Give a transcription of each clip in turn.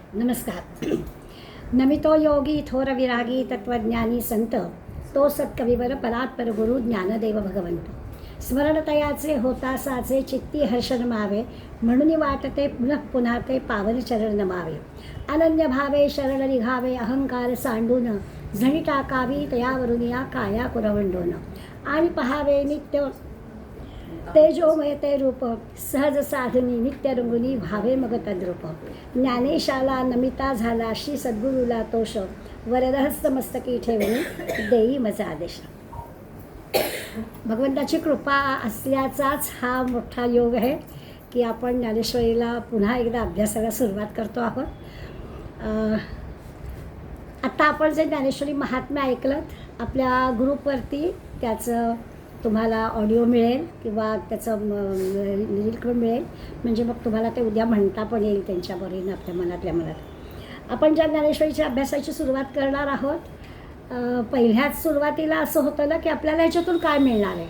नमस्कार. नमितो योगी थोर विरागी तत्वज्ञानी संत, तो सत्कविवर परात्पर गुरु ज्ञानदेव भगवंत. स्मरणतयाचे होता साचे चित्ती हर्ष नमावे, म्हणून वाटते पुनः पुन्हा ते पावन चरण नमावे. अनन्य भावे शरण निघावे, अहंकार सांडून झणी टाकावी तयावरून या काया कुरवंडून. आणि पहावे नित्य तेजोमय ते रूप, सहज साधनी नित्य रंगुनी भावे मग तद्रूप. ज्ञानेशाला नमिता झाला श्री सद्गुरूला तोष, वरदहस्त मस्तकी ठेवून देई मज आदेश. भगवंताची कृपा असल्याचाच हा मोठा योग आहे की आपण ज्ञानेश्वरीला पुन्हा एकदा अभ्यासाला सुरुवात करतो आहोत. आत्ता आपण जे ज्ञानेश्वरी महात्म्य ऐकलं आपल्या ग्रुपवरती, त्याचं तुम्हाला ऑडिओ मिळेल किंवा त्याचं लिरिक मिळेल, म्हणजे मग तुम्हाला ते उद्या म्हणता पण येईल त्यांच्याबरोबर आपल्या मनातल्या मनात. आपण ज्या ज्ञानेश्वरीच्या अभ्यासाची सुरुवात करणार आहोत, पहिल्याच सुरुवातीला असं होतं ना की आपल्याला ह्याच्यातून काय मिळणार आहे.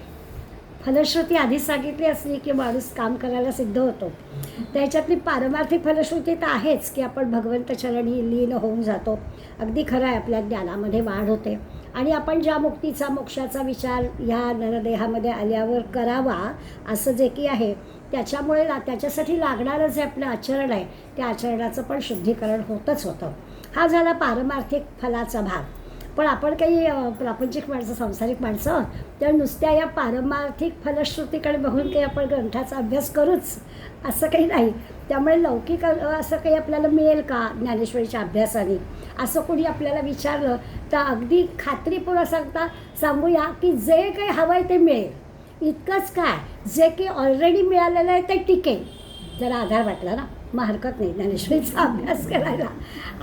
फलश्रुती आधीच सांगितली असली की माणूस काम करायला सिद्ध होतो. त्याच्यातली पारमार्थिक फलश्रुती तर आहेच की आपण भगवंत चरणी लीन होऊन जातो. अगदी खरं आहे, आपल्या ज्ञानामध्ये वाढ होते आणि आपण ज्या मुक्तीचा मोक्षाचा विचार ह्या नरदेहामध्ये आल्यावर करावा असं जे की आहे, त्याच्यामुळे त्याच्यासाठी लागणारं जे आपलं आचरण आहे त्या आचरणाचं पण शुद्धीकरण होतच होतं. हा झाला पारमार्थिक फलाचा भाग. पण आपण काही प्रापंचिक माणसं, सांसारिक माणसं, तर नुसत्या या पारमार्थिक फलश्रुतीकडे बघून काही आपण ग्रंथाचा अभ्यास करूच असं काही नाही. त्यामुळे लौकिक असं काही आपल्याला मिळेल का ज्ञानेश्वरीच्या अभ्यासाने, असं कोणी आपल्याला विचारलं तर अगदी खात्रीपूर्वक सांगूया की जे काही हवं आहे ते मिळेल. इतकंच काय, जे की ऑलरेडी मिळालेलं आहे ते टिकेल. जरा आधार वाटला ना, मग हरकत नाही ज्ञानेश्वरीचा अभ्यास करायला.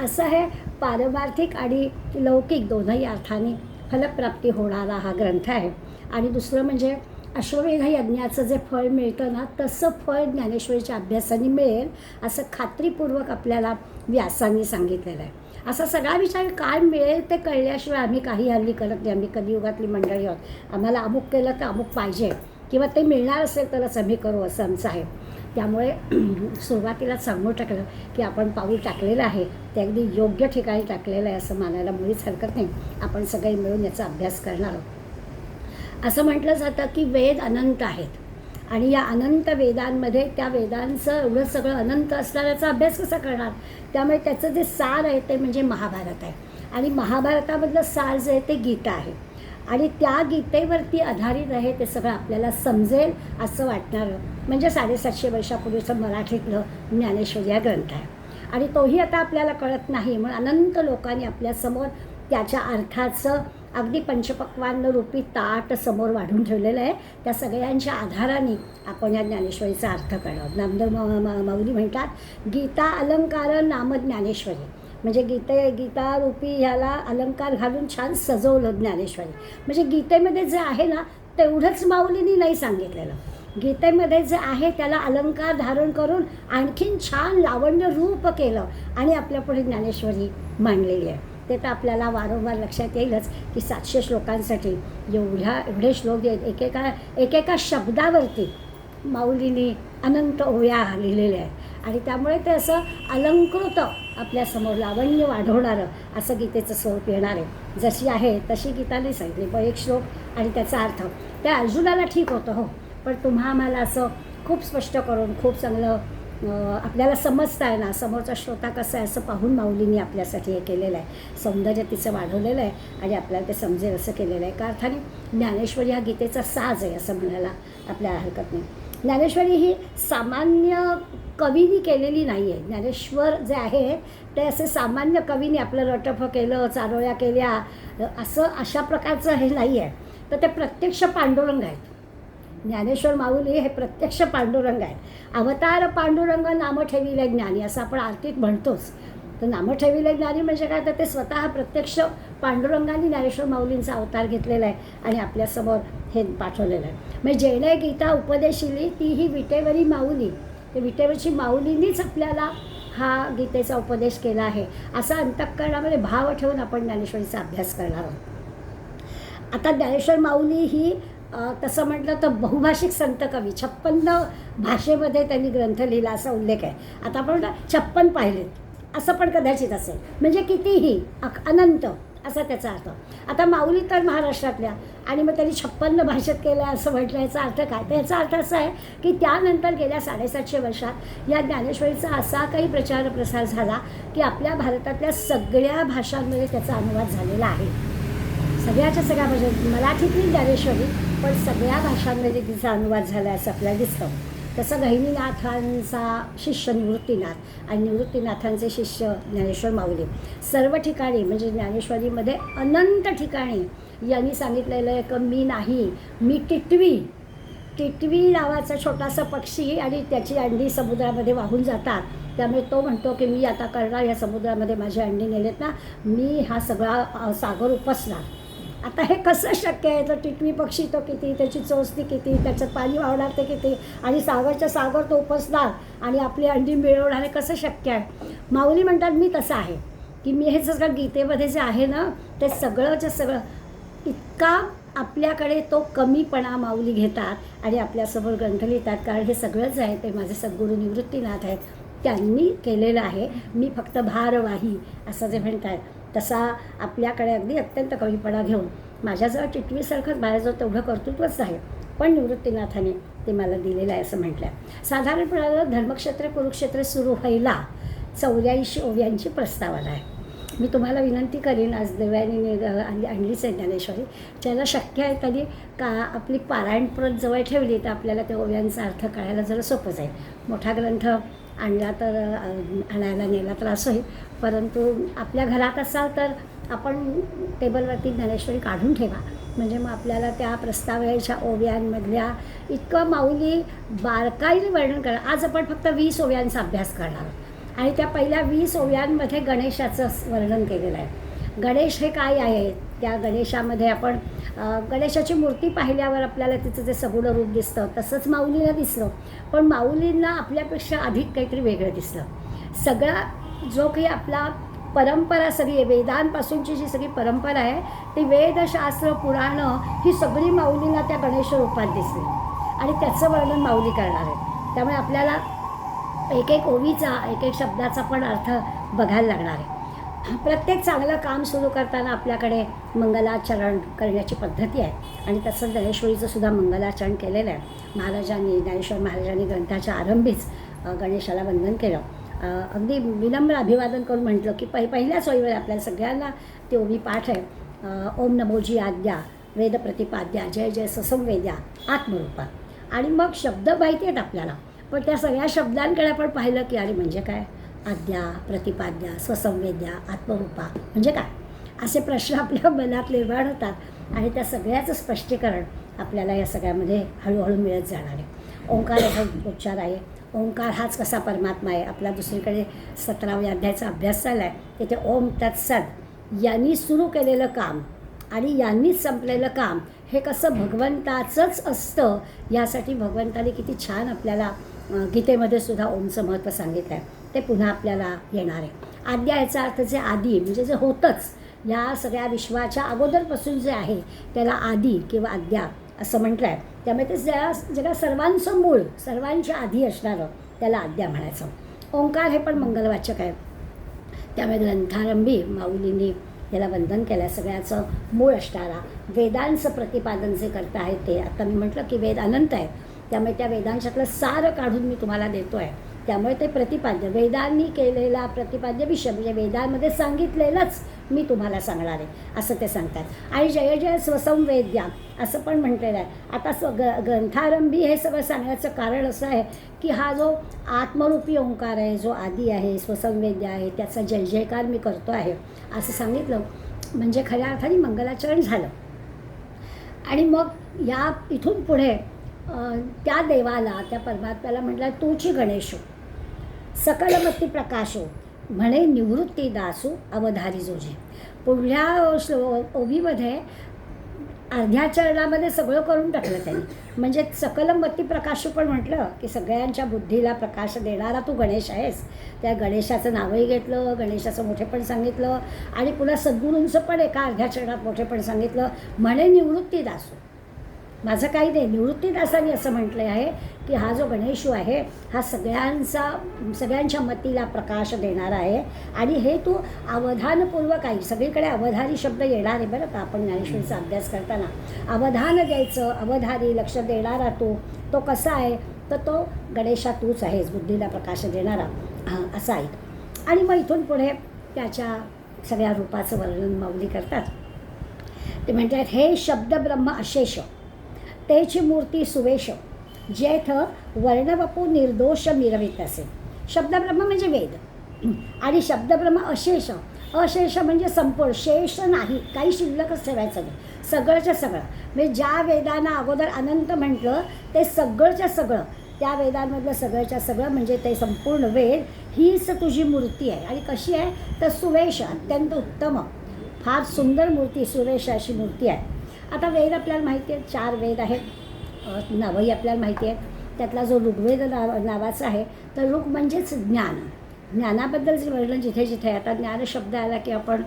असं हे पारमार्थिक आणि लौकिक दोनही अर्थाने फलप्राप्ती होणारा हा ग्रंथ आहे. आणि दुसरं म्हणजे अश्वमेध यज्ञाचं जे फळ मिळतं ना, तसं फळ ज्ञानेश्वरीच्या अभ्यासाने मिळेल असं खात्रीपूर्वक आपल्याला व्यासांनी सांगितलेलं आहे. असा सगळा विचार काय मिळेल ते कळल्याशिवाय आम्ही काही हल्ली करत नाही. आम्ही कलियुगातली मंडळी आहोत. आम्हाला अमुक केलं तर अमुक पाहिजे किंवा ते मिळणार असेल तरच आम्ही करू असं आमचं आहे. त्यामुळे सुरुवातीलाच सांगून टाकलं की आपण पाऊल टाकलेलं आहे ते अगदी योग्य ठिकाणी टाकलेलं आहे असं मानायला मुळीच हरकत नाही. आपण सगळे मिळून याचा अभ्यास करणार आहोत. असं म्हटलं जातं की वेद अनंत आहेत आणि या अनंत वेदांमध्ये त्या वेदांचं एवढं सगळं अनंत असणाऱ्याचा अभ्यास कसा करणार. त्यामुळे त्याचं जे सार आहे ते म्हणजे महाभारत आहे आणि महाभारतामधलं सार जे आहे ते गीता आहे आणि त्या गीतेवरती आधारित आहे ते सगळं आपल्याला समजेल असं वाटणारं म्हणजे 750 वर्षापूर्वीचं मराठीतलं ज्ञानेश्वरी हा ग्रंथ आहे. आणि तोही आता आपल्याला कळत नाही, म्हणून अनंत लोकांनी आपल्यासमोर त्याच्या अर्थाचं अगदी पंचपक्वान्न रूपी ताट समोर वाढून ठेवलेलं आहे. त्या सगळ्यांच्या आधाराने आपण या ज्ञानेश्वरीचा अर्थ कळवं. नामदेव माऊली म्हणतात, गीता अलंकार नाम ज्ञानेश्वरी, म्हणजे गीता रूपी ह्याला अलंकार घालून छान सजवलं ज्ञानेश्वरी. म्हणजे गीतेमध्ये जे आहे ना तेवढंच माऊलींनी नाही सांगितलेलं. गीतेमध्ये जे आहे त्याला अलंकार धारण करून आणखीन छान लावण्य रूप केलं आणि आपल्यापुढे ज्ञानेश्वरी मांडलेली आहे. ते तर आपल्याला वारंवार लक्षात येईलच की 700 श्लोकांसाठी एवढे श्लोक आहेत. एकेका शब्दावरती माऊलींनी अनंत ओव्या लिहिलेल्या आहेत आणि त्यामुळे ते असं अलंकृत आपल्यासमोर लावण्य वाढवणारं असं गीतेचं स्वरूप येणार आहे. जशी आहे तशी गीताने सांगितली. पण एक श्लोक आणि त्याचा अर्थ त्या अर्जुनाला ठीक होतं हो, पण तुम्हा आम्हाला असं खूप स्पष्ट करून खूप चांगलं आपल्याला समजता आहे ना, समोरचा श्रोता कसा आहे असं पाहून माऊलींनी आपल्यासाठी हे केलेलं आहे. सौंदर्य तिचं वाढवलेलं आहे आणि आपल्याला ते समजेल असं केलेलं आहे. का अर्थाने ज्ञानेश्वरी हा गीतेचा साज आहे असं म्हणायला आपल्याला हरकत नाही. ज्ञानेश्वरी ही सामान्य कवीनी केलेली नाही आहे. ज्ञानेश्वर जे आहे ते असे सामान्य कवीनी आपलं रटफ केलं, चारोळ्या केल्या अशा प्रकारचं हे नाही आहे. तर ते प्रत्यक्ष पांडुरंग आहेत. ज्ञानेश्वर माऊली हे प्रत्यक्ष पांडुरंग आहेत. अवतार पांडुरंग नाम ठेविले ज्ञानी असं आपण आरतीत म्हणतोच. तर नाम ठेविले ज्ञानी म्हणजे काय, तर ते स्वतः प्रत्यक्ष पांडुरंगाने ज्ञानेश्वर माऊलींचा अवतार घेतलेला आहे आणि आपल्यासमोर हे पाठवलेलं आहे. म्हणजे जेणे गीता उपदेशिली ती ही विटेवरी माऊली, ते विटेवरची माऊलींनीच आपल्याला हा गीतेचा उपदेश केला आहे असा अंतःकरणामध्ये भाव ठेवून आपण ज्ञानेश्वरीचा अभ्यास करणार आहोत. आता ज्ञानेश्वर माऊली ही तसं म्हटलं तर बहुभाषिक संत कवी, 56 भाषेमध्ये त्यांनी ग्रंथ लिहिला असा उल्लेख आहे. आता आपण 56 पाहिलेत असं पण कदाचित असेल. म्हणजे कितीही अनंत असा त्याचा अर्थ. आता माऊली तर महाराष्ट्रातल्या आणि मग त्यांनी 56 भाषेत केलं असं म्हटलं, याचा अर्थ काय? तर याचा अर्थ असा आहे की त्यानंतर गेल्या 750 वर्षात या ज्ञानेश्वरीचा असा काही प्रचार प्रसार झाला की आपल्या भारतातल्या सगळ्या भाषांमध्ये त्याचा अनुवाद झालेला आहे. सगळ्याच्या सगळ्या भाषा, मराठीतली ज्ञानेश्वरी पण सगळ्या भाषांमध्ये तिचा अनुवाद झाला असं आपल्याला दिसतं. तसं गहिनीनाथांचा शिष्य निवृत्तीनाथ आणि निवृत्तीनाथांचे शिष्य ज्ञानेश्वर माऊली सर्व ठिकाणी म्हणजे ज्ञानेश्वरीमध्ये अनंत ठिकाणी यांनी सांगितलेलं आहे की मी नाही, मी टिटवी नावाचा छोटासा पक्षी आणि त्याची अंडी समुद्रामध्ये वाहून जातात. त्यामुळे तो म्हणतो की मी आता करणार, या समुद्रामध्ये माझी अंडी नेलेत ना, मी हा सगळा सागर उपसणार. आता हे कसं शक्य आहे? तर टिटवी पक्षी तो किती, त्याची चोचती किती, त्याच्यात पाणी वाहणार ते किती, आणि सागरच्या सागर तो उपसणार आणि आपली अंडी मिळवणार, हे कसं शक्य आहे? माऊली म्हणतात मी तसं आहे की मी हे सगळं गीतेमध्ये जे आहे ना ते सगळंच्या सगळं इतका आपल्याकडे तो कमीपणा माऊली घेतात आणि आपल्यासमोर ग्रंथ लिहितात. कारण हे सगळंच आहे ते माझे सद्गुरू निवृत्तीनाथ आहेत, त्यांनी केलेलं आहे. मी फक्त भारवाही असं जे म्हणतात तसा आपल्याकडे अगदी अत्यंत कमीपणा घेऊन माझ्याजवळ टिटवीसारखंच बाहेरजवळ तेवढं कर्तृत्वच आहे, पण निवृत्तीनाथाने ते मला दिलेलं आहे असं म्हटलं आहे. साधारणपणाला धर्मक्षेत्र कुरुक्षेत्र सुरू व्हायला 84 ओव्यांची प्रस्तावना आहे. मी तुम्हाला विनंती करीन, आज देवयानी आणलीच आहे ज्ञानेश्वरी, ज्याला शक्य आहे त्यांनी का आपली पारायण प्रत जवळ ठेवली तर आपल्याला त्या ओव्यांचा अर्थ कळायला जरा सोपं जाईल. मोठा ग्रंथ आणला तर आणायला नेला तर असं होईल, परंतु आपल्या घरात असाल तर आपण टेबलवरती ज्ञानेश्वरी काढून ठेवा, म्हणजे मग आपल्याला त्या प्रस्तावनेच्या ओव्यांमधल्या इतकं माऊली बारकाईने वर्णन करा. आज आपण फक्त 20 ओव्यांचा अभ्यास करणार आणि त्या पहिल्या 20 ओव्यांमध्ये गणेशाचं वर्णन केलेलं आहे. गणेश हे काय आहे? त्या गणेशामध्ये आपण गणेशाची मूर्ती पाहिल्यावर आपल्याला तिचं जे सगुण रूप दिसतं तसंच माऊलीला दिसलं, पण माऊलींना आपल्यापेक्षा अधिक काहीतरी वेगळं दिसलं. सगळा जो काही आपला परंपरा सगळी वेदांपासूनची जी सगळी परंपरा आहे ती वेदशास्त्र पुराणं ही सगळी माऊलींना त्या गणेश रूपात दिसली आणि त्याचं वर्णन माऊली करणार आहे. त्यामुळे आपल्याला एक एक ओवीचा एक एक शब्दाचा पण अर्थ बघायला लागणार आहे. प्रत्येक चांगलं काम सुरू करताना आपल्याकडे मंगलाचरण करण्याची पद्धती आहे आणि तसंच ज्ञानेश्वरीचं सुद्धा मंगलाचरण केलेलं आहे. महाराजांनी, ज्ञानेश्वर महाराजांनी ग्रंथाच्या आरंभीच गणेशाला वंदन केलं. अगदी विनम्र अभिवादन करून म्हटलं की पहिल्याच ओळीवर आपल्याला सगळ्यांना ती ओवी पाठ आहे. ओम नमोजी आद्या वेद प्रतिपाद्या जय जय ससंवेद्या आत्मरूपा. आणि मग शब्द माहिती आहेत आपल्याला, पण त्या सगळ्या शब्दांकडे आपण पाहिलं की अरे म्हणजे काय? आद्या, प्रतिपाद्या, स्वसंवेद्या, आत्मरूपा म्हणजे काय? असे प्रश्न आपल्या मनात निर्माण होतात आणि त्या सगळ्याचं स्पष्टीकरण आपल्याला या सगळ्यामध्ये हळूहळू मिळत जाणार आहे. ओंकाराचा उच्चार आहे. ओंकार हाच कसा परमात्मा आहे. आपला दुसरीकडे 17व्या अध्यायाचा अभ्यास चालला आहे, तिथे ओम तत्सद यांनी सुरू केलेलं काम आणि यांनीच संपलेलं काम हे कसं भगवंताचंच असतं, यासाठी भगवंताने किती छान आपल्याला गीतेमध्ये सुद्धा ओमचं महत्त्व सांगितलं आहे. ते पुन्हा आपल्याला येणार आहे. आद्या याचा अर्थ जे आधी म्हणजे जे होतंच, या सगळ्या विश्वाच्या अगोदरपासून जे आहे त्याला आदी किंवा आद्या असं म्हटलं आहे. त्यामुळे ते जगा सर्वांचं मूळ, सर्वांच्या आधी असणारं त्याला आद्या म्हणायचं. ओंकार हे पण मंगलवाचक आहे. त्यामुळे ग्रंथारंभी माऊलींनी याला वंदन केलं. सगळ्याचं मूळ असणारा वेदांचं प्रतिपादन जे करता आहे ते, आता मी म्हटलं की वेद अनंत आहे, त्यामुळे त्या वेदांच्यातलं सार काढून मी तुम्हाला देतो आहे. त्यामुळे ते प्रतिपाद्य वेदांनी केलेला प्रतिपाद्य विषय म्हणजे वेदांमध्ये सांगितलेलंच मी तुम्हाला सांगणार आहे असं ते सांगतात. आणि जय जय स्वसंवेद्या असं पण म्हटलेलं आहे. आता ग्रंथारंभी हे सगळं सांगण्याचं कारण असं आहे की हा जो आत्मरूपी ओंकार आहे, जो आदी आहे, स्वसंवेद्य आहे, त्याचा जय जयकार मी करतो आहे असं सांगितलं म्हणजे खऱ्या अर्थाने मंगलाचरण झालं. आणि मग या इथून पुढे त्या देवाला, त्या परमात्म्याला म्हटलं तूची गणेशो सकलमती प्रकाशो म्हणे निवृत्ती दासू अवधारी जोजी. पुढल्या ओवीमध्ये अर्ध्या चरणामध्ये सगळं करून टाकलं त्यांनी. म्हणजे सकलमती प्रकाशो पण म्हटलं की सगळ्यांच्या बुद्धीला प्रकाश देणारा तू गणेश आहेस. त्या गणेशाचं नावही घेतलं, गणेशाचं मोठेपण सांगितलं आणि पुन्हा सद्गुरूंचं पण एका अर्ध्या चरणात मोठेपण सांगितलं. म्हणे निवृत्ती दासू माझं काही नाही. निवृत्तीदासांनी असं म्हटलं आहे की हा जो गणेशू आहे हा सगळ्यांच्या मतीला प्रकाश देणारा आहे आणि हे तू अवधानपूर्वक आहे. सगळीकडे अवधानी शब्द येणार आहे बरं का आपण ज्ञानेश्वरीचा अभ्यास करताना. अवधान द्यायचं, अवधानी लक्ष देणारा तो कसा आहे तर तो गणेशा तूच आहेस, बुद्धीला प्रकाश देणारा असा आहे. आणि मग इथून पुढे त्याच्या सगळ्या रूपाचं वर्णन माऊली करतात. ते म्हणतात हे शब्द ब्रह्म अशेष तेची मूर्ती सुवेश जेथ वर्णवपू निर्दोष मिरवित असे. शब्दब्रह्म म्हणजे वेद आणि शब्दब्रह्म अशेष. अशेष म्हणजे संपूर्ण, शेष नाही, काही शिल्लकच ठेवायचं नाही, सगळंच्या सगळं. म्हणजे ज्या वेदांना अगोदर अनंत म्हटलं ते सगळंच्या सगळं, त्या वेदांमधलं सगळंच्या सगळं म्हणजे ते संपूर्ण वेद हीच तुझी मूर्ती आहे. आणि कशी आहे तर सुवेश, अत्यंत उत्तम, फार सुंदर मूर्ती, सुरेश अशी मूर्ती आहे. आता वेद आपल्याला माहिती आहेत, 4 वेद आहेत, नावही आपल्याला माहिती आहेत. त्यातला जो ऋग्वेद नावाचा आहे तर ऋग म्हणजेच ज्ञान. ज्ञानाबद्दल जे वर्णन जिथे जिथे आता ज्ञान शब्द आला की आपण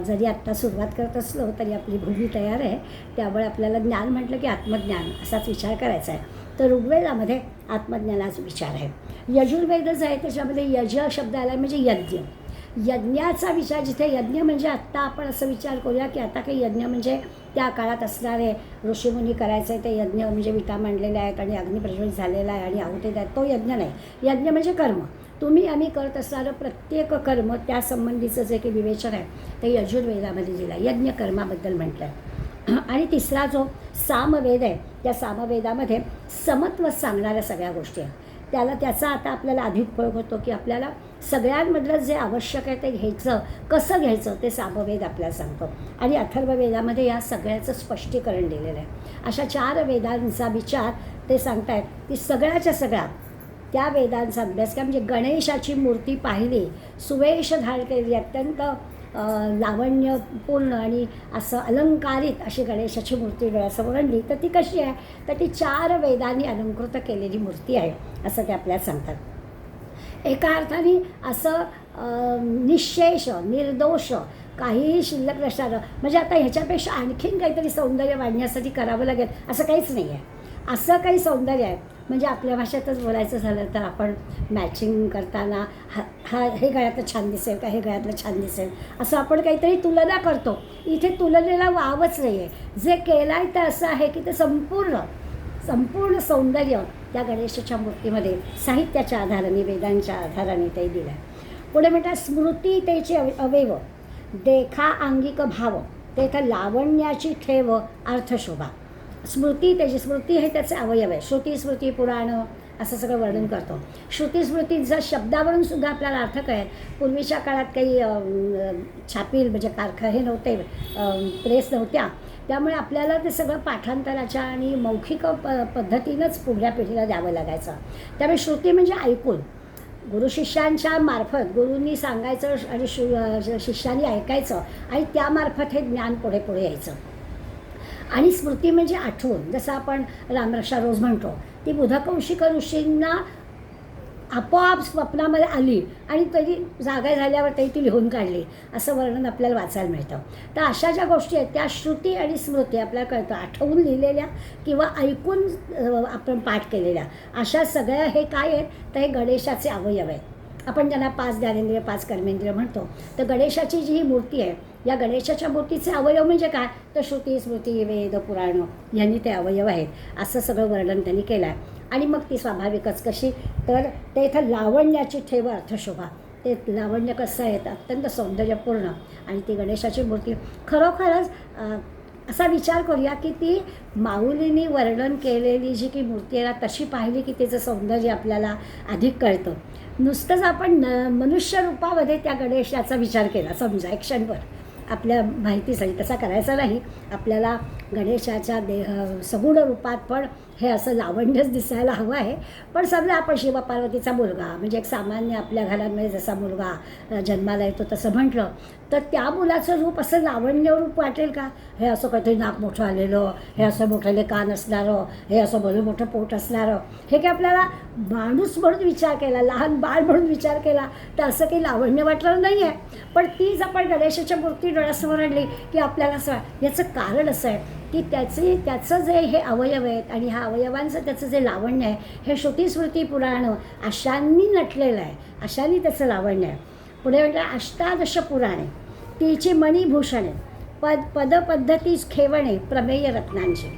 जरी आत्ता सुरुवात करत असलो तरी आपली भूमी तयार आहे. त्यामुळे आपल्याला ज्ञान म्हटलं की आत्मज्ञान असाच विचार करायचा आहे. तर ऋग्वेदामध्ये आत्मज्ञानाचा विचार आहे. यजुर्वेद जो आहे त्याच्यामध्ये यज शब्द आला म्हणजे यज्ञ. यज्ञाचा विचार जिथे, यज्ञ म्हणजे आत्ता आपण असं विचार करूया की आता काही यज्ञ म्हणजे त्या काळात असणारे ऋषीमुनी करायचे ते यज्ञ म्हणजे विटा मांडलेल्या आहेत आणि अग्निप्रज्वलित झालेला आहे आणि आहुती द्या, तो यज्ञ नाही. यज्ञ म्हणजे कर्म. तुम्ही आम्ही करत असणारं प्रत्येक कर्म त्या संबंधीचं जे काही विवेचन आहे ते यजुर्वेदामध्ये दिलं आहे, यज्ञ कर्माबद्दल म्हटलं आहे. आणि तिसरा जो सामवेद आहे त्या सामवेदामध्ये समत्व सांगणाऱ्या सगळ्या गोष्टी आहेत. त्याचा आता आपल्याला अधिक फरक होतो की आपल्याला सगळ्यांमधलं जे आवश्यक आहे ते घ्यायचं, कसं घ्यायचं ते सामवेद आपल्याला सांगतो. आणि अथर्ववेदामध्ये या सगळ्याचं स्पष्टीकरण दिलेलं आहे. अशा 4 वेदांचा विचार ते सांगतायत की सगळ्याच्या सगळ्या त्या वेदांचा अभ्यास काय म्हणजे गणेशाची मूर्ती पाहिली, सुवेश धारण केलेली, अत्यंत लावण्यपूर्ण आणि असं अलंकारित अशी गणेशाची मूर्ती डोळ्यासमोर आणली तर ती कशी आहे तर ती 4 वेदांनी अलंकृत केलेली मूर्ती आहे असं ते आपल्याला सांगतात. एका अर्थाने असं निःशेष, निर्दोष, काहीही शिल्लक नसणारं. म्हणजे आता ह्याच्यापेक्षा आणखीन काहीतरी सौंदर्य वाढण्यासाठी करावं लागेल असं काहीच नाही आहे. असं काही सौंदर्य आहे म्हणजे आपल्या भाषेतच बोलायचं झालं तर आपण मॅचिंग करताना हे गळ्यातलं छान दिसेल का, हे गळ्यातलं छान दिसेल असं आपण काहीतरी तुलना करतो. इथे तुलनेला वावच नाही आहे. जे केलं आहे ते असं आहे की ते संपूर्ण सौंदर्य त्या गणेशाच्या मूर्तीमध्ये साहित्याच्या आधाराने, वेदांच्या आधाराने ते दिलं आहे. पुढे म्हणतात स्मृती त्याचे अवयव देखा अंगिक भाव तेथ लावण्याची ठेव अर्थशोभा. स्मृती हे त्याचे अवयव आहे. श्रुती, स्मृती, पुराण असं सगळं वर्णन करतो. श्रुती स्मृती जर शब्दावरून सुद्धा आपल्याला अर्थ कळेल. पूर्वीच्या काळात काही छापील म्हणजे कारखाने नव्हते, प्रेस नव्हत्या, त्यामुळे आपल्याला ते सगळं पाठांतराच्या आणि मौखिक पद्धतीनंच पुढल्या पिढीला द्यावं लागायचं. त्यामुळे श्रुती म्हणजे ऐकून गुरु शिष्यांच्या मार्फत गुरूंनी सांगायचं आणि शिष्यांनी ऐकायचं आणि त्यामार्फत हे ज्ञान पुढे पुढे यायचं. आणि स्मृती म्हणजे आठवून, जसं आपण रामरक्षा रोज म्हणतो, ती बुधकौशिक ऋषींना आपोआप स्वप्नामध्ये आली आणि तरी जागा झाल्यावर तरी ती लिहून काढली असं वर्णन आपल्याला वाचायला मिळतं. तर अशा ज्या गोष्टी आहेत त्या श्रुती आणि स्मृती आपल्याला कळतं, आठवून लिहिलेल्या किंवा ऐकून आपण पाठ केलेल्या, अशा सगळ्या हे काय आहेत तर हे गणेशाचे अवयव आहेत. आपण ज्यांना 5 ज्ञानेंद्रिय 5 कर्मेंद्रिय म्हणतो. तर गणेशाची जी ही मूर्ती आहे या गणेशाच्या मूर्तीचे अवयव म्हणजे काय तर श्रुती, स्मृती, वेद, पुराण यांनी ते अवयव आहेत असं सगळं वर्णन त्यांनी केलं आहे. आणि मग ती स्वाभाविकच कशी तर ते इथं लावण्याची ठेव अर्थशोभा. ते लावण्य कसं आहे तर अत्यंत सौंदर्यपूर्ण आणि ती गणेशाची मूर्ती खरोखरच असा विचार करूया की ती माऊलींनी वर्णन केलेली जी की मूर्ती आहे तशी पाहिली की तिचं सौंदर्य आपल्याला अधिक कळतं. नुसतंच आपण मनुष्य रूपामध्ये त्या गणेशाचा विचार केला समजा एक क्षणभर आपल्या माहितीसाठी, तसा करायचा नाही. आपल्याला गणेशाच्या सगुण रूपात पण हे असं लावण्यच दिसायला हवं आहे. पण समजा आपण शिवपार्वतीचा मुलगा म्हणजे एक सामान्य आपल्या घरांमध्ये जसा मुलगा जन्माला येतो तसं म्हटलं तर त्या मुलाचं रूप असं लावण्य रूप वाटेल का? हे असं काहीतरी नाक मोठं आलेलं, हे असं मोठेले कान असणारं, हे असं भलं मोठं पोट असणारं, हे काही आपल्याला माणूस म्हणून विचार केला, लहान बाळ म्हणून विचार केला तर असं काही लावण्य वाटलं नाही आहे. पण तीच आपण गणेशाच्या मूर्ती डोळ्यासमोर आणली की आपल्याला असं याचं कारण असं आहे की त्याचं जे हे अवयव आहेत आणि ह्या अवयवांचं त्याचं जे लावण्य आहे हे श्रुतीस्मृती पुराणं अशांनी नटलेलं आहे, अशांनी त्याचं लावण्य आहे. पुढे म्हटलं अष्टादश पुराणे तिची मणिभूषणे पदपद्धतीच खेवणे प्रमेय रत्नांची.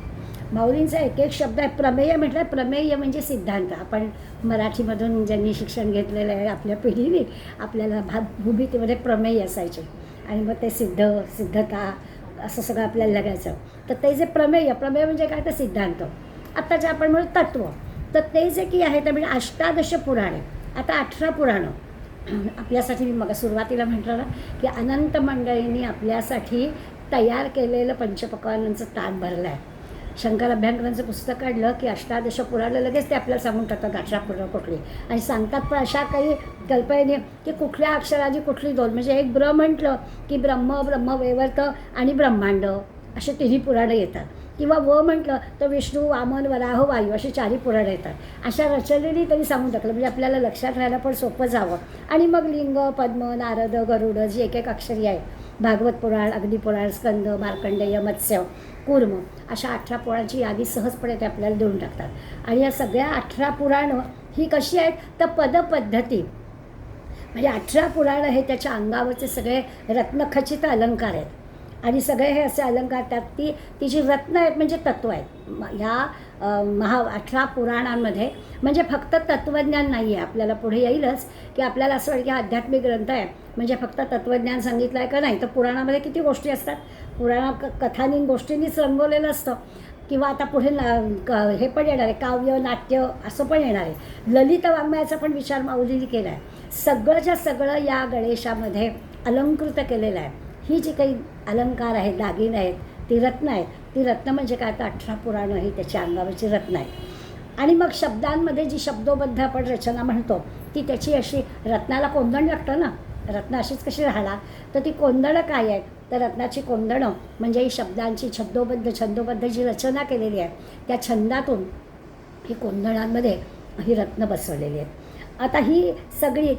माऊलींचा एक एक शब्द आहे. प्रमेय म्हटलं, प्रमेय म्हणजे सिद्धांत. आपण मराठीमधून ज्यांनी शिक्षण घेतलेलं आहे आपल्या पिढीने, आपल्याला भूमितीमध्ये प्रमेय असायचे आणि मग ते सिद्धता असं सगळं आपल्याला लागायचं. तर ते जे प्रमेय म्हणजे काय, तर सिद्धांत. आता जे आपण म्हणू तत्त्व, तर ते जे की आहे ते म्हणजे अष्टादश पुराणे. आता 18 पुराणं आपल्यासाठी, मी मग सुरुवातीला म्हटलं ना की अनंत मंडळींनी आपल्यासाठी तयार केलेलं पंचपक्वान्नांचं ताट भरलं आहे. शंकर अभ्यंकरांचं पुस्तक काढलं की अष्टादश पुराणं लगेच ते आपल्याला सांगून टाकतात 18 पुराणं कुठली, आणि सांगतात पण अशा काही कल्पने की कुठल्या अक्षराची कुठली दोन. म्हणजे एक ब्र म्हटलं की ब्रह्मवैवर्त आणि ब्रह्मांड असे 3 पुराणं येतात, किंवा व म्हटलं तर विष्णू, वामन, वराह, वायू अशी 4 पुराणं येतात. अशा रचनेने त्यांनी सांगून टाकलं म्हणजे आपल्याला लक्षात राहायला पण सोपं जावं. आणि मग लिंग, पद्म, नारद, गरुड जी एक अक्षरी आहे, भागवत पुराण, अग्निपुराण, स्कंद, मार्कंडेय, मत्स्य, कूर्म अशा 18 पुराणांची यादी सहजपणे ते आपल्याला देऊन टाकतात. आणि या सगळ्या 18 पुराणं ही कशी आहेत, तर पदपद्धती म्हणजे 18 पुराणं हे त्याच्या अंगावरचे सगळे रत्नखचित अलंकार आहेत. आणि सगळे हे असे अलंकार त्यात ती जी रत्न आहेत म्हणजे तत्त्व आहेत. ह्या 18 पुराणांमध्ये म्हणजे फक्त तत्त्वज्ञान नाही आहे. आपल्याला पुढे येईलच की आपल्याला असं वाटतं की आध्यात्मिक ग्रंथ आहे म्हणजे फक्त तत्त्वज्ञान सांगितलं आहे का, नाही तर पुराणामध्ये किती गोष्टी असतात. कथानी गोष्टींनीच रंगवलेलं असतं. किंवा आता पुढे हे पण येणार आहे, काव्य, नाट्य असं पण येणार आहे. ललित वाङ्मयाचा पण विचार माऊलींनी केला आहे. सगळंच्या सगळं या गणेशामध्ये अलंकृत केलेलं आहे. ही जी काही अलंकार आहेत, दागिने आहेत, ती रत्न आहेत. ती रत्न म्हणजे काय, तर 18 पुराणं ही त्याच्या अंगावरची रत्न आहेत. आणि मग शब्दांमध्ये जी शब्दोबद्ध आपण रचना म्हणतो ती त्याची अशी, रत्नाला कोंदण लागतं ना, रत्न अशीच कशी राहणार, तर ती कोंदणं काय आहेत, तर रत्नाची कोंदणं म्हणजे ही शब्दांची छंदोबद्ध जी रचना केलेली आहे त्या छंदातून ही कोंदणांमध्ये ही रत्न बसवलेली आहेत. आता ही सगळी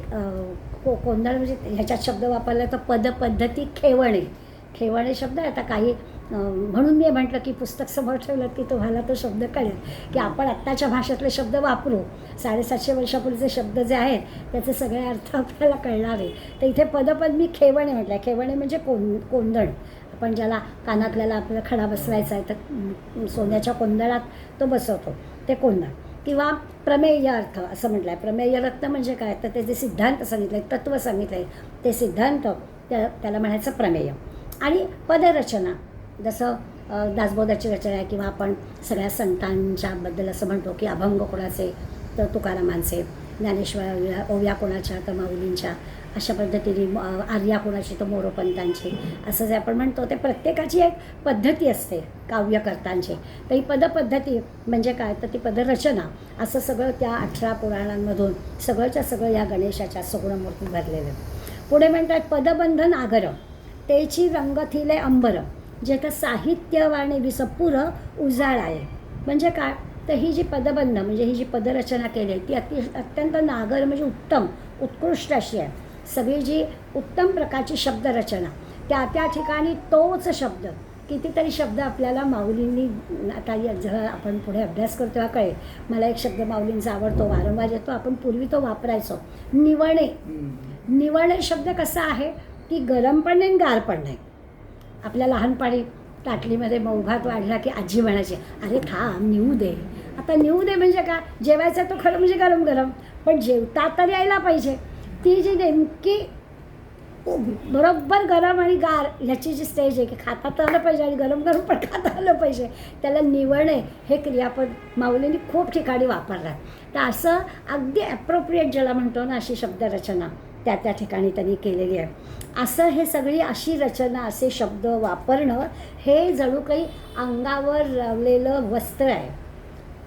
कोंदण म्हणजे ह्याच्यात शब्द वापरला तर पदपद्धती खेवणे शब्द आहे. आता काही म्हणून मी म्हटलं की पुस्तक समोर ठेवलं की तुम्हाला तो शब्द कळेल की आपण आत्ताच्या भाषेतले शब्द वापरू. 750 वर्षापूर्वीचे शब्द जे आहेत त्याचे सगळे अर्थ आपल्याला कळणार आहे. तर इथे पदपद मी खेवणे म्हटलं. खेवणे म्हणजे कोंदण. आपण ज्याला कानातल्याला आपल्याला खडा बसवायचा आहे तर सोन्याच्या कोंदणात तो बसवतो, ते कोंदण. किंवा प्रमेय अर्थ असं म्हटलं आहे. प्रमेय रत्न म्हणजे काय, तर ते जे सिद्धांत सांगितले आहेत, तत्त्व सांगितलं आहे, ते सिद्धांत त्याला म्हणायचं प्रमेय. आणि पदरचना जसं दासबोधाची रचना आहे, किंवा आपण सगळ्या संतांच्याबद्दल असं म्हणतो की अभंग कोणाचे, तर तुकारामांचे, ज्ञानेश्वर ओव्या कोणाच्या, तर माऊलींच्या, अशा पद्धतीने आर्या कोणाची, तर मोरोपंतांची, असं जे आपण म्हणतो ते प्रत्येकाची एक पद्धती असते काव्यकर्तांची. तर ही पदपद्धती म्हणजे काय, तर ती पदरचना असं सगळं त्या 18 पुराणांमधून सगळंच्या सगळं या गणेशाच्या सगुणमूर्ती भरलेलं. पुढे म्हणतात पदबंधन आगर तेची रंगथिले अंबर जेथ साहित्यवाणी विसपुर उजाळ आहे. म्हणजे काय, तर ही जी पदबंध म्हणजे ही जी पदरचना केली आहे ती अत्यंत नागर म्हणजे उत्तम उत्कृष्ट अशी आहे. सगळी जी उत्तम प्रकारची शब्दरचना, त्या ठिकाणी तोच शब्द, कितीतरी शब्द आपल्याला माऊलींनी, आता जेव्हा आपण पुढे अभ्यास करतो तेव्हा कळेल. मला एक शब्द माऊलींचा आवडतो, वारंवार येतो, आपण पूर्वी तो वापरायचो, निवणे शब्द कसा आहे की गरम पण नाही गार पण नाही. आपल्या लहानपणी ताटलीमध्ये मऊ भात वाढला की आजी म्हणायची, अरे थांब निवू दे. आता निवू दे म्हणजे काय, जेवायचं तो खरं म्हणजे गरम गरम, पण जेवता तर यायला पाहिजे. ती जी नेमकी बरोबर गरम आणि गार ह्याची जी स्टेज आहे की खाता तर आलं पाहिजे आणि गरम गरम पण खाता आलं पाहिजे, त्याला निवणे हे क्रियापद माऊलींनी खूप ठिकाणी वापरलं. तर असं अगदी ॲप्रोप्रिएट ज्याला म्हणतो ना अशी शब्दरचना त्या ठिकाणी त्यांनी केलेली आहे. असं हे सगळी अशी रचना, असे शब्द वापरणं हे जणू काही अंगावर लावलेलं वस्त्र आहे.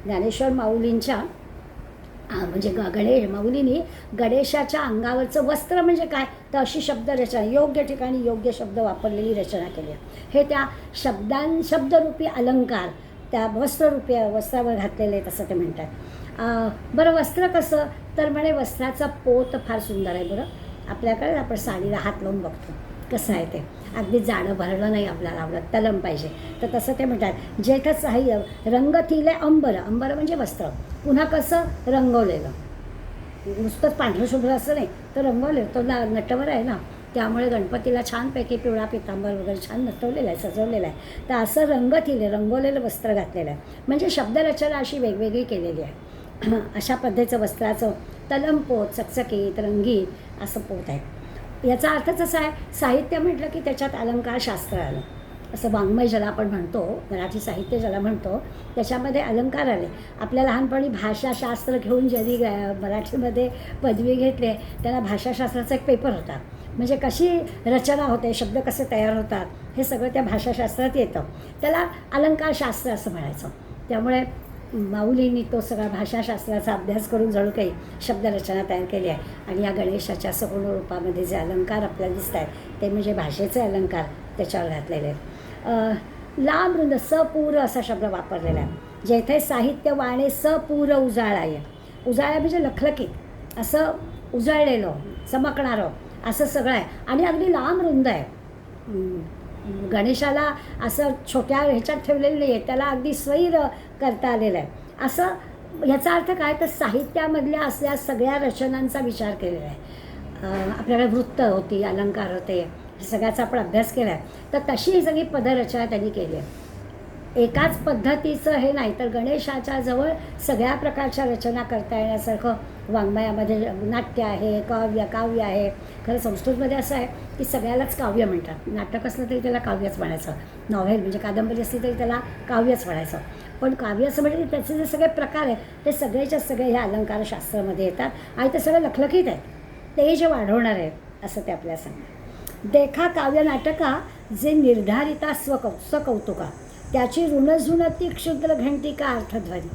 ज्ञानेश्वर माऊलींच्या म्हणजे माऊलींनी गणेशाच्या अंगावरचं वस्त्र म्हणजे काय, तर अशी शब्दरचना, योग्य ठिकाणी योग्य शब्द वापरलेली रचना केली आहे. हे त्या शब्दरूपी अलंकार त्या वस्त्रावर घातलेले आहेत असं ते म्हणतात. बरं वस्त्र कसं, तर म्हणे वस्त्राचा पोत फार सुंदर आहे. बरं आपल्याकडे आपण साडीला हात लावून बघतो कसं आहे ते अगदी जाणं भरणं नाही आपल्याला आवडत, तलम पाहिजे. तर तसं ते म्हणतात जेठ साह्य रंग थिले अंबर, अंबर म्हणजे वस्त्र, पुन्हा कसं रंगवलेलं, नुसतंच पांढरं शुभ्र असं नाही तर रंगवलेलं, तो नटवर आहे ना, त्यामुळे गणपतीला छानपैकी पिवळा पितांबर वगैरे छान नटवलेला आहे, सजवलेला आहे. तर असं रंग थिले रंगवलेलं वस्त्र घातलेलं आहे, म्हणजे शब्दरचना अशी वेगवेगळी केलेली आहे. अशा पद्धतीचं वस्त्राचं तलम पोत, चकचकीत रंगीत असं पोत आहे. याचा अर्थच असा आहे, साहित्य म्हटलं की त्याच्यात अलंकारशास्त्र आलं. असं वाङ्मय ज्याला आपण म्हणतो, मराठी साहित्य ज्याला म्हणतो, त्याच्यामध्ये अलंकार आले. आपल्या लहानपणी भाषाशास्त्र घेऊन ज्यांनी मराठीमध्ये पदवी घेतली त्याला भाषाशास्त्राचा एक पेपर होता. म्हणजे कशी रचना होते, शब्द कसे तयार होतात, हे सगळं त्या भाषाशास्त्रात येतं. त्याला अलंकारशास्त्र असं म्हणायचं. त्यामुळे माऊलींनी तो सगळा भाषाशास्त्राचा अभ्यास करून जणू काही शब्दरचना तयार केली आहे. आणि या गणेशाच्या सगुण रूपामध्ये जे अलंकार आपल्याला दिसत आहेत ते म्हणजे भाषेचे अलंकार त्याच्यावर घातलेले आहेत. लांबरुंद सपूर असा शब्द वापरलेला आहे. जेथे साहित्य वाणे सपूर उजाळाय, उजाळा म्हणजे लखलखीत असं उजळलेलं चमकणारं असं सगळं आहे. आणि अगदी लांबरुंद आहे. गणेशाला असं छोट्या ह्याच्यात ठेवलेलं नाही आहे, त्याला अगदी स्वैर करता आलेलं आहे. असं ह्याचा अर्थ काय तर साहित्यामधल्या असल्या सगळ्या रचनांचा विचार केलेला आहे. आपल्याकडे वृत्त होती, अलंकार होते, सगळ्याचा आपण अभ्यास केला आहे. तर तशी ही सगळी पदरचना त्यांनी केली आहे. एकाच पद्धतीचं हे नाही तर गणेशाच्या जवळ सगळ्या प्रकारच्या रचना करता येण्यासारखं वाङ्मयामध्ये नाट्य आहे, काव्य आहे. खरं संस्कृतमध्ये असं आहे की सगळ्यालाच काव्य म्हणतात. नाटक असलं तरी त्याला काव्यच म्हणायचं, नॉव्हेल म्हणजे कादंबरी असली तरी त्याला काव्यच म्हणायचं. पण काव्य असं म्हणजे त्याचे जे सगळे प्रकार आहेत ते सगळेच्या सगळे ह्या अलंकारशास्त्रामध्ये येतात आणि ते सगळं लखलखीत आहेत, ते जे वाढवणार आहेत असं ते आपल्याला सांगतात. देखा काव्य नाटका जे निर्धारिता स्वकौतुका, त्याची ऋणझुणती क्षुद्र घंटिका अर्थध्वनी.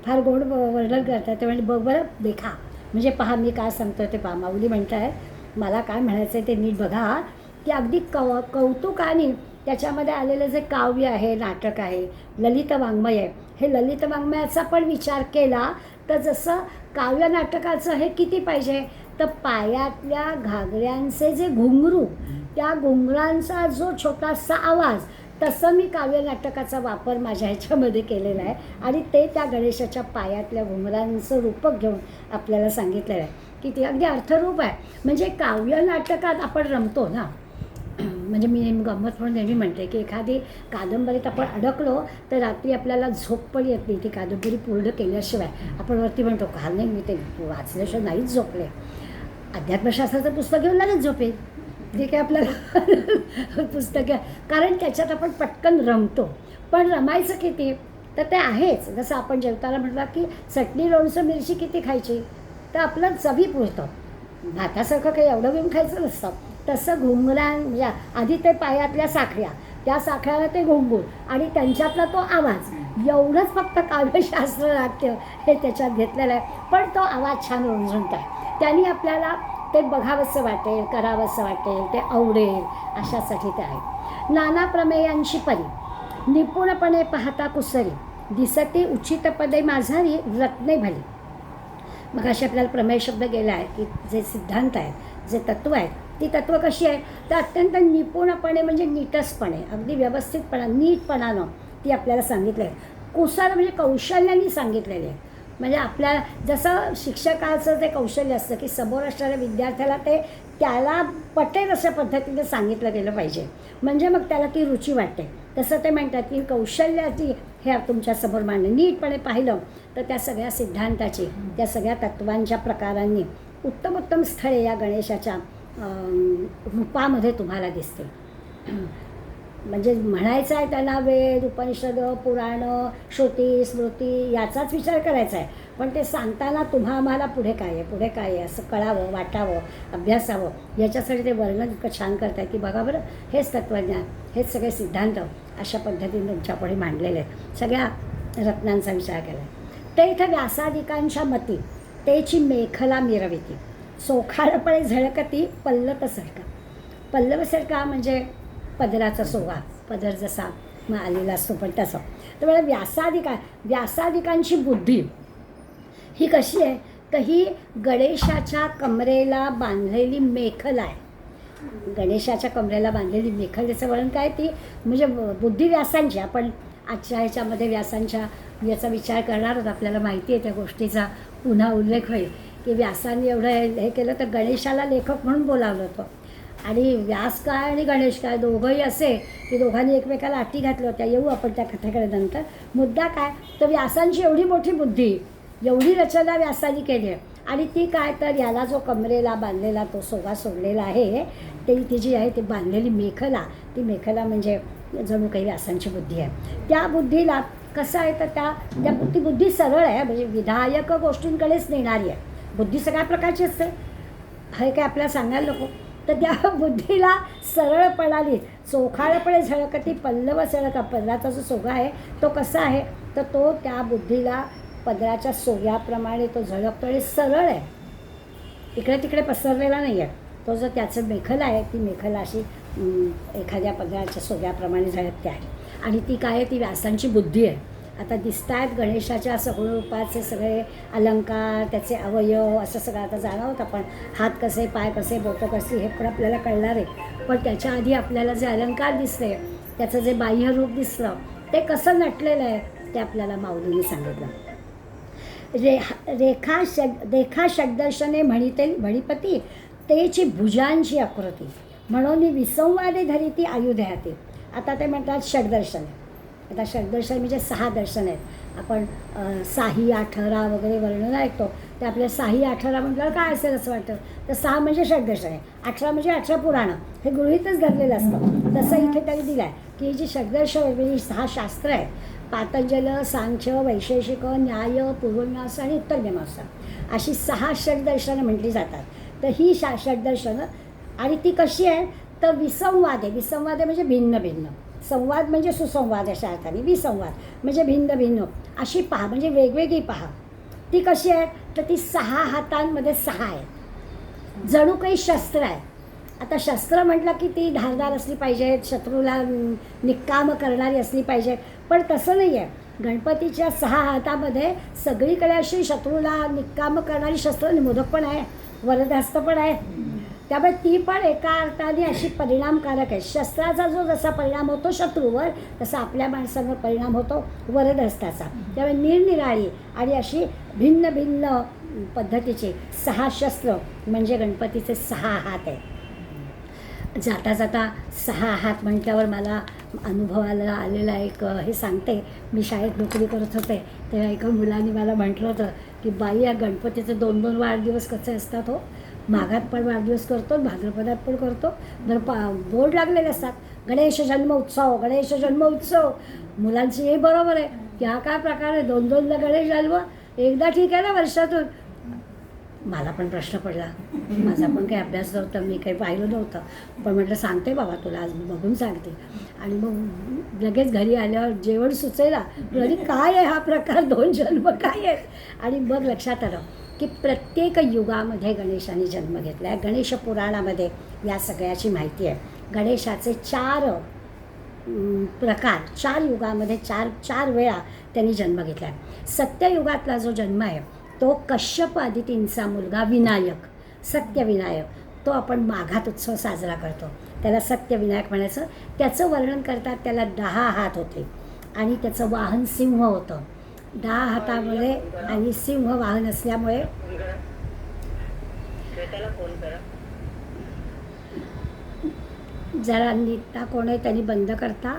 फार गोड वर्णन करतात ते. म्हणजे बरं देखा म्हणजे पहा मी काय सांगतो ते पहा. माऊली म्हणत आहेत मला काय म्हणायचं आहे ते नीट बघा, की अगदी कौतुकाने त्याच्यामध्ये आलेलं जे काव्य आहे, नाटक आहे, ललित वाङ्मय आहे, हे ललित वाङ्मयाचा पण विचार केला तर जसं काव्य नाटकाचं हे किती पाहिजे तर पायातल्या घागऱ्यांचे जे घुंगरू, त्या घुंगरांचा जो छोटासा आवाज, तसं मी काव्य नाटकाचा वापर माझ्या ह्याच्यामध्ये केलेला आहे. आणि ते त्या गणेशाच्या पायातल्या घुंगरांचं रूपक घेऊन आपल्याला सांगितलेलं आहे की ते अगदी अर्थरूप आहे. म्हणजे काव्य नाटकात आपण रमतो ना. म्हणजे मी गंमत म्हणून नेहमी म्हणते की एखादी कादंबरीत आपण अडकलो तर रात्री आपल्याला झोप पण येत नाही ती कादंबरी पूर्ण केल्याशिवाय. आपण वरती म्हणतो का नाही मी ते वाचल्याशिवाय नाहीच झोपले. अध्यात्मशास्त्राचं पुस्तक घेऊन लगेच झोपेल, जे काही आपल्याला पुस्तकं, कारण त्याच्यात आपण पटकन रमतो. पण रमायचं किती तर ते आहेच. जसं आपण जेवताना म्हटलं की चटणी लोणचं मिरची किती खायची तर आपलं चवी पुरतं, भातासारखं काही एवढं घेऊन खायचं नसतं. तसं घुंगरां आधी ते पायातल्या साखळ्या, त्या साखळ्याला ते घुंगूर आणि त्यांच्यातला तो आवाज, एवढंच फक्त काव्यशास्त्र नाट्य हे त्याच्यात घेतलेलं आहे. पण तो आवाज छान रुंजवत आहे, त्यांनी आपल्याला ते बघावंसं वाटेल, करावंसं वाटेल, ते आवडेल अशासाठी ते आहे. नाना प्रमेयांची परी निपुणपणे पाहता कुसरी, दिसते उचित पदे माझारी रत्ने भली. मग असे आपल्याला प्रमेय शब्द गेला आहे की जे सिद्धांत आहेत, जे तत्त्व आहेत, ती तत्त्व कशी आहेत तर अत्यंत निपुणपणे म्हणजे नीटसपणे, अगदी व्यवस्थितपणा, नीटपणानं ती आपल्याला सांगितलं आहे. कुसर म्हणजे कौशल्याने सांगितलेले आहे. म्हणजे आपल्या जसं शिक्षकाचं ते कौशल्य असतं की समोर असणाऱ्या विद्यार्थ्याला ते त्याला पटेल अशा पद्धतीने सांगितलं गेलं पाहिजे, म्हणजे मग त्याला ती रुची वाटते. तसं ते म्हणतात की कौशल्याची हे तुमच्यासमोर मांडणे, नीटपणे पाहिलं तर त्या सगळ्या सिद्धांताची, त्या सगळ्या तत्त्वांच्या प्रकारांनी उत्तम उत्तम स्थळे या गणेशाच्या रूपामध्ये तुम्हाला दिसते. म्हणजे म्हणायचं आहे त्यांना वेद, उपनिषद, पुराणं, श्रुती, स्मृती याचाच विचार करायचा आहे. पण ते सांगताना आम्हाला पुढे काय आहे, पुढे काय आहे असं कळावं, वाटावं, अभ्यासावं, याच्यासाठी ते वर्णन इतकं छान करतात की बघा बरं, हेच तत्त्वज्ञान, हेच सगळे सिद्धांत अशा पद्धतीने तुमच्यापुढे मांडलेले आहेत. सगळ्या रत्नांचा विचार केला आहे. ते इथं व्यासादिकांच्या मती तेची मेखला मिरविती, सोखाळपणे झळकती पल्लव सरका. पल्लव सरका म्हणजे पदराचा सोगा, पदर जसा मग आलेला असतो पण तसं. तर मला व्यासादिकांची बुद्धी ही कशी आहे तर ही गणेशाच्या कमरेला बांधलेली मेखल आहे. गणेशाच्या कमरेला बांधलेली मेखल, त्याचं वर्णन काय, ती म्हणजे बुद्धी व्यासांची. आपण आजच्या ह्याच्यामध्ये व्यासांच्या याचा विचार करणार आहोत. आपल्याला माहिती आहे त्या गोष्टीचा पुन्हा उल्लेख होईल की व्यासांनी एवढं हे केलं तर गणेशाला लेखक म्हणून बोलावलं होतं. आणि व्यास काय आणि गणेश काय दोघंही असे की दोघांनी एकमेकाला अटी घातल्या होत्या. येऊ आपण त्या कथेकडे नंतर. मुद्दा काय, तर व्यासांची एवढी मोठी बुद्धी, एवढी रचना व्यासांनी केली आहे. आणि ती काय, तर याला जो कमरेला बांधलेला तो सोगा सोडलेला आहे, ती जी आहे ती बांधलेली मेखला, ती मेखला म्हणजे जणू काही व्यासांची बुद्धी आहे. त्या बुद्धीला कसं आहे तर ती बुद्धी सरळ आहे, म्हणजे विधायक गोष्टींकडेच नेणारी आहे. बुद्धी सगळ्या प्रकारची असते, हे काय आपल्याला सांगायला नको. तर त्या बुद्धीला सरळपणाने चोखाळपणे झळकती पल्लव सळका, पदराचा जो सोगा आहे तो कसा आहे, तर तो त्या बुद्धीला पदराच्या सोग्याप्रमाणे तो झळकतो आणि सरळ आहे, इकडे तिकडे पसरलेला नाही आहे. तो जो त्याचं मेखल आहे, ती मेखल अशी एखाद्या पदराच्या सोग्याप्रमाणे झळकते आहे. आणि ती काय आहे, ती व्यासांची बुद्धी आहे. आता दिसत आहेत गणेशाच्या सगुण रूपाचे सगळे अलंकार, त्याचे अवयव, असं सगळं आता जाणवत आपण. हात कसे, पाय कसे, बोटं कशी, हे पण आपल्याला कळणार आहे. पण त्याच्या आधी आपल्याला जे अलंकार दिसते, त्याचं जे बाह्य रूप दिसलं, ते कसं नटलेलं आहे ते आपल्याला माऊलीने सांगितलं. रेखा षड्दर्शने म्हणिते म्हणिपती, तेची भुजांची आकृती म्हणून विसंवादे धरिती आयुधे हाती. आता ते म्हणतात षड्दर्शन. आता षड्दर्शन म्हणजे 6 दर्शन आहेत. आपण साही 18 वगैरे वर्णन ऐकतो, ते आपल्या साही 18 म्हटल्यावर काय असेल असं वाटतं. तर 6 म्हणजे षड्दर्शन आहे, 18 म्हणजे 18 पुराणं, हे गृहीतच धरलेलं असतं. तसं इथे त्यांनी दिलं आहे की जी षड्दर्शन म्हणजे 6 शास्त्र आहेत, पातंजल, सांख्य, वैशेषिक, न्याय, पूर्वमीमांसा आणि उत्तरमीमांसा, अशी 6 षड्दर्शनं म्हटली जातात. तर ही षड्दर्शनं, आणि ती कशी आहे तर विसंवाद आहे. विसंवाद आहे म्हणजे भिन्न भिन्न, संवाद म्हणजे सुसंवाद अशा अर्थाने, विसंवाद म्हणजे भिन्न भिन्न अशी पहा, म्हणजे वेगवेगळी पहा. ती कशी आहे तर ती 6 हातांमध्ये 6 आहेत, जणू काही शस्त्र आहे. आता शस्त्र म्हटलं की ती धारदार असली पाहिजे, शत्रूला निक्काम करणारी असली पाहिजे, पण तसं नाही आहे. गणपतीच्या 6 हातामध्ये सगळीकडे अशी शत्रूला निक्काम करणारी शस्त्र, मोदक पण आहे, वरदहस्त पण आहे. त्यामुळे ती पण एका अर्थाने अशी परिणामकारक आहे. शस्त्राचा जो जसा परिणाम होतो शत्रूवर, तसा आपल्या माणसांवर परिणाम होतो वरदहस्ताचा. त्यामुळे निरनिराळी आणि अशी भिन्न भिन्न पद्धतीची 6 शस्त्र म्हणजे गणपतीचे 6 हात आहेत. जाता जाता 6 हात म्हटल्यावर मला अनुभवाला आलेला एक हे सांगते. मी शाळेत नोकरी करत होते तेव्हा एका मुलाने मला म्हटलं होतं की बाई, या गणपतीचे 2-2 वाढदिवस कसे असतात हो, माघात पण वाढदिवस करतो, भाद्रपदात पण करतो, बोर्ड लागलेले असतात, गणेश जन्म उत्सव, गणेश जन्म उत्सव. मुलांची हे बरोबर आहे की हा काय प्रकार आहे, 2-2दा गणेश जन्म, एकदा ठीक आहे ना वर्षातून. मला पण प्रश्न पडला, माझा पण काही अभ्यास नव्हता, मी काही पाहिलं नव्हतं, पण म्हटलं सांगते बाबा तुला, आज मी बघून सांगते. आणि मग लगेच घरी आल्यावर जेवण सुचेला, घरी काय आहे हा प्रकार, 2 जन्म काय आहे. आणि मग लक्षात आलं की प्रत्येक युगामध्ये गणेशाने जन्म घेतला आहे. गणेश पुराणामध्ये या सगळ्याची माहिती आहे. गणेशाचे 4 प्रकार, 4 युगामध्ये 4 वेळा त्यांनी जन्म घेतला आहे. सत्ययुगातला जो जन्म आहे तो कश्यप आदितींचा मुलगा विनायक, सत्यविनायक, तो आपण माघात उत्सव साजरा करतो, त्याला सत्यविनायक म्हणायचं. त्याचं वर्णन करतात, त्याला 10 हात होते आणि त्याचं वाहन सिंह होतं. 10 हातामध्ये आणि सिंह वाहन असल्यामुळे जरा नीता कोण आहे त्यांनी बंद करता.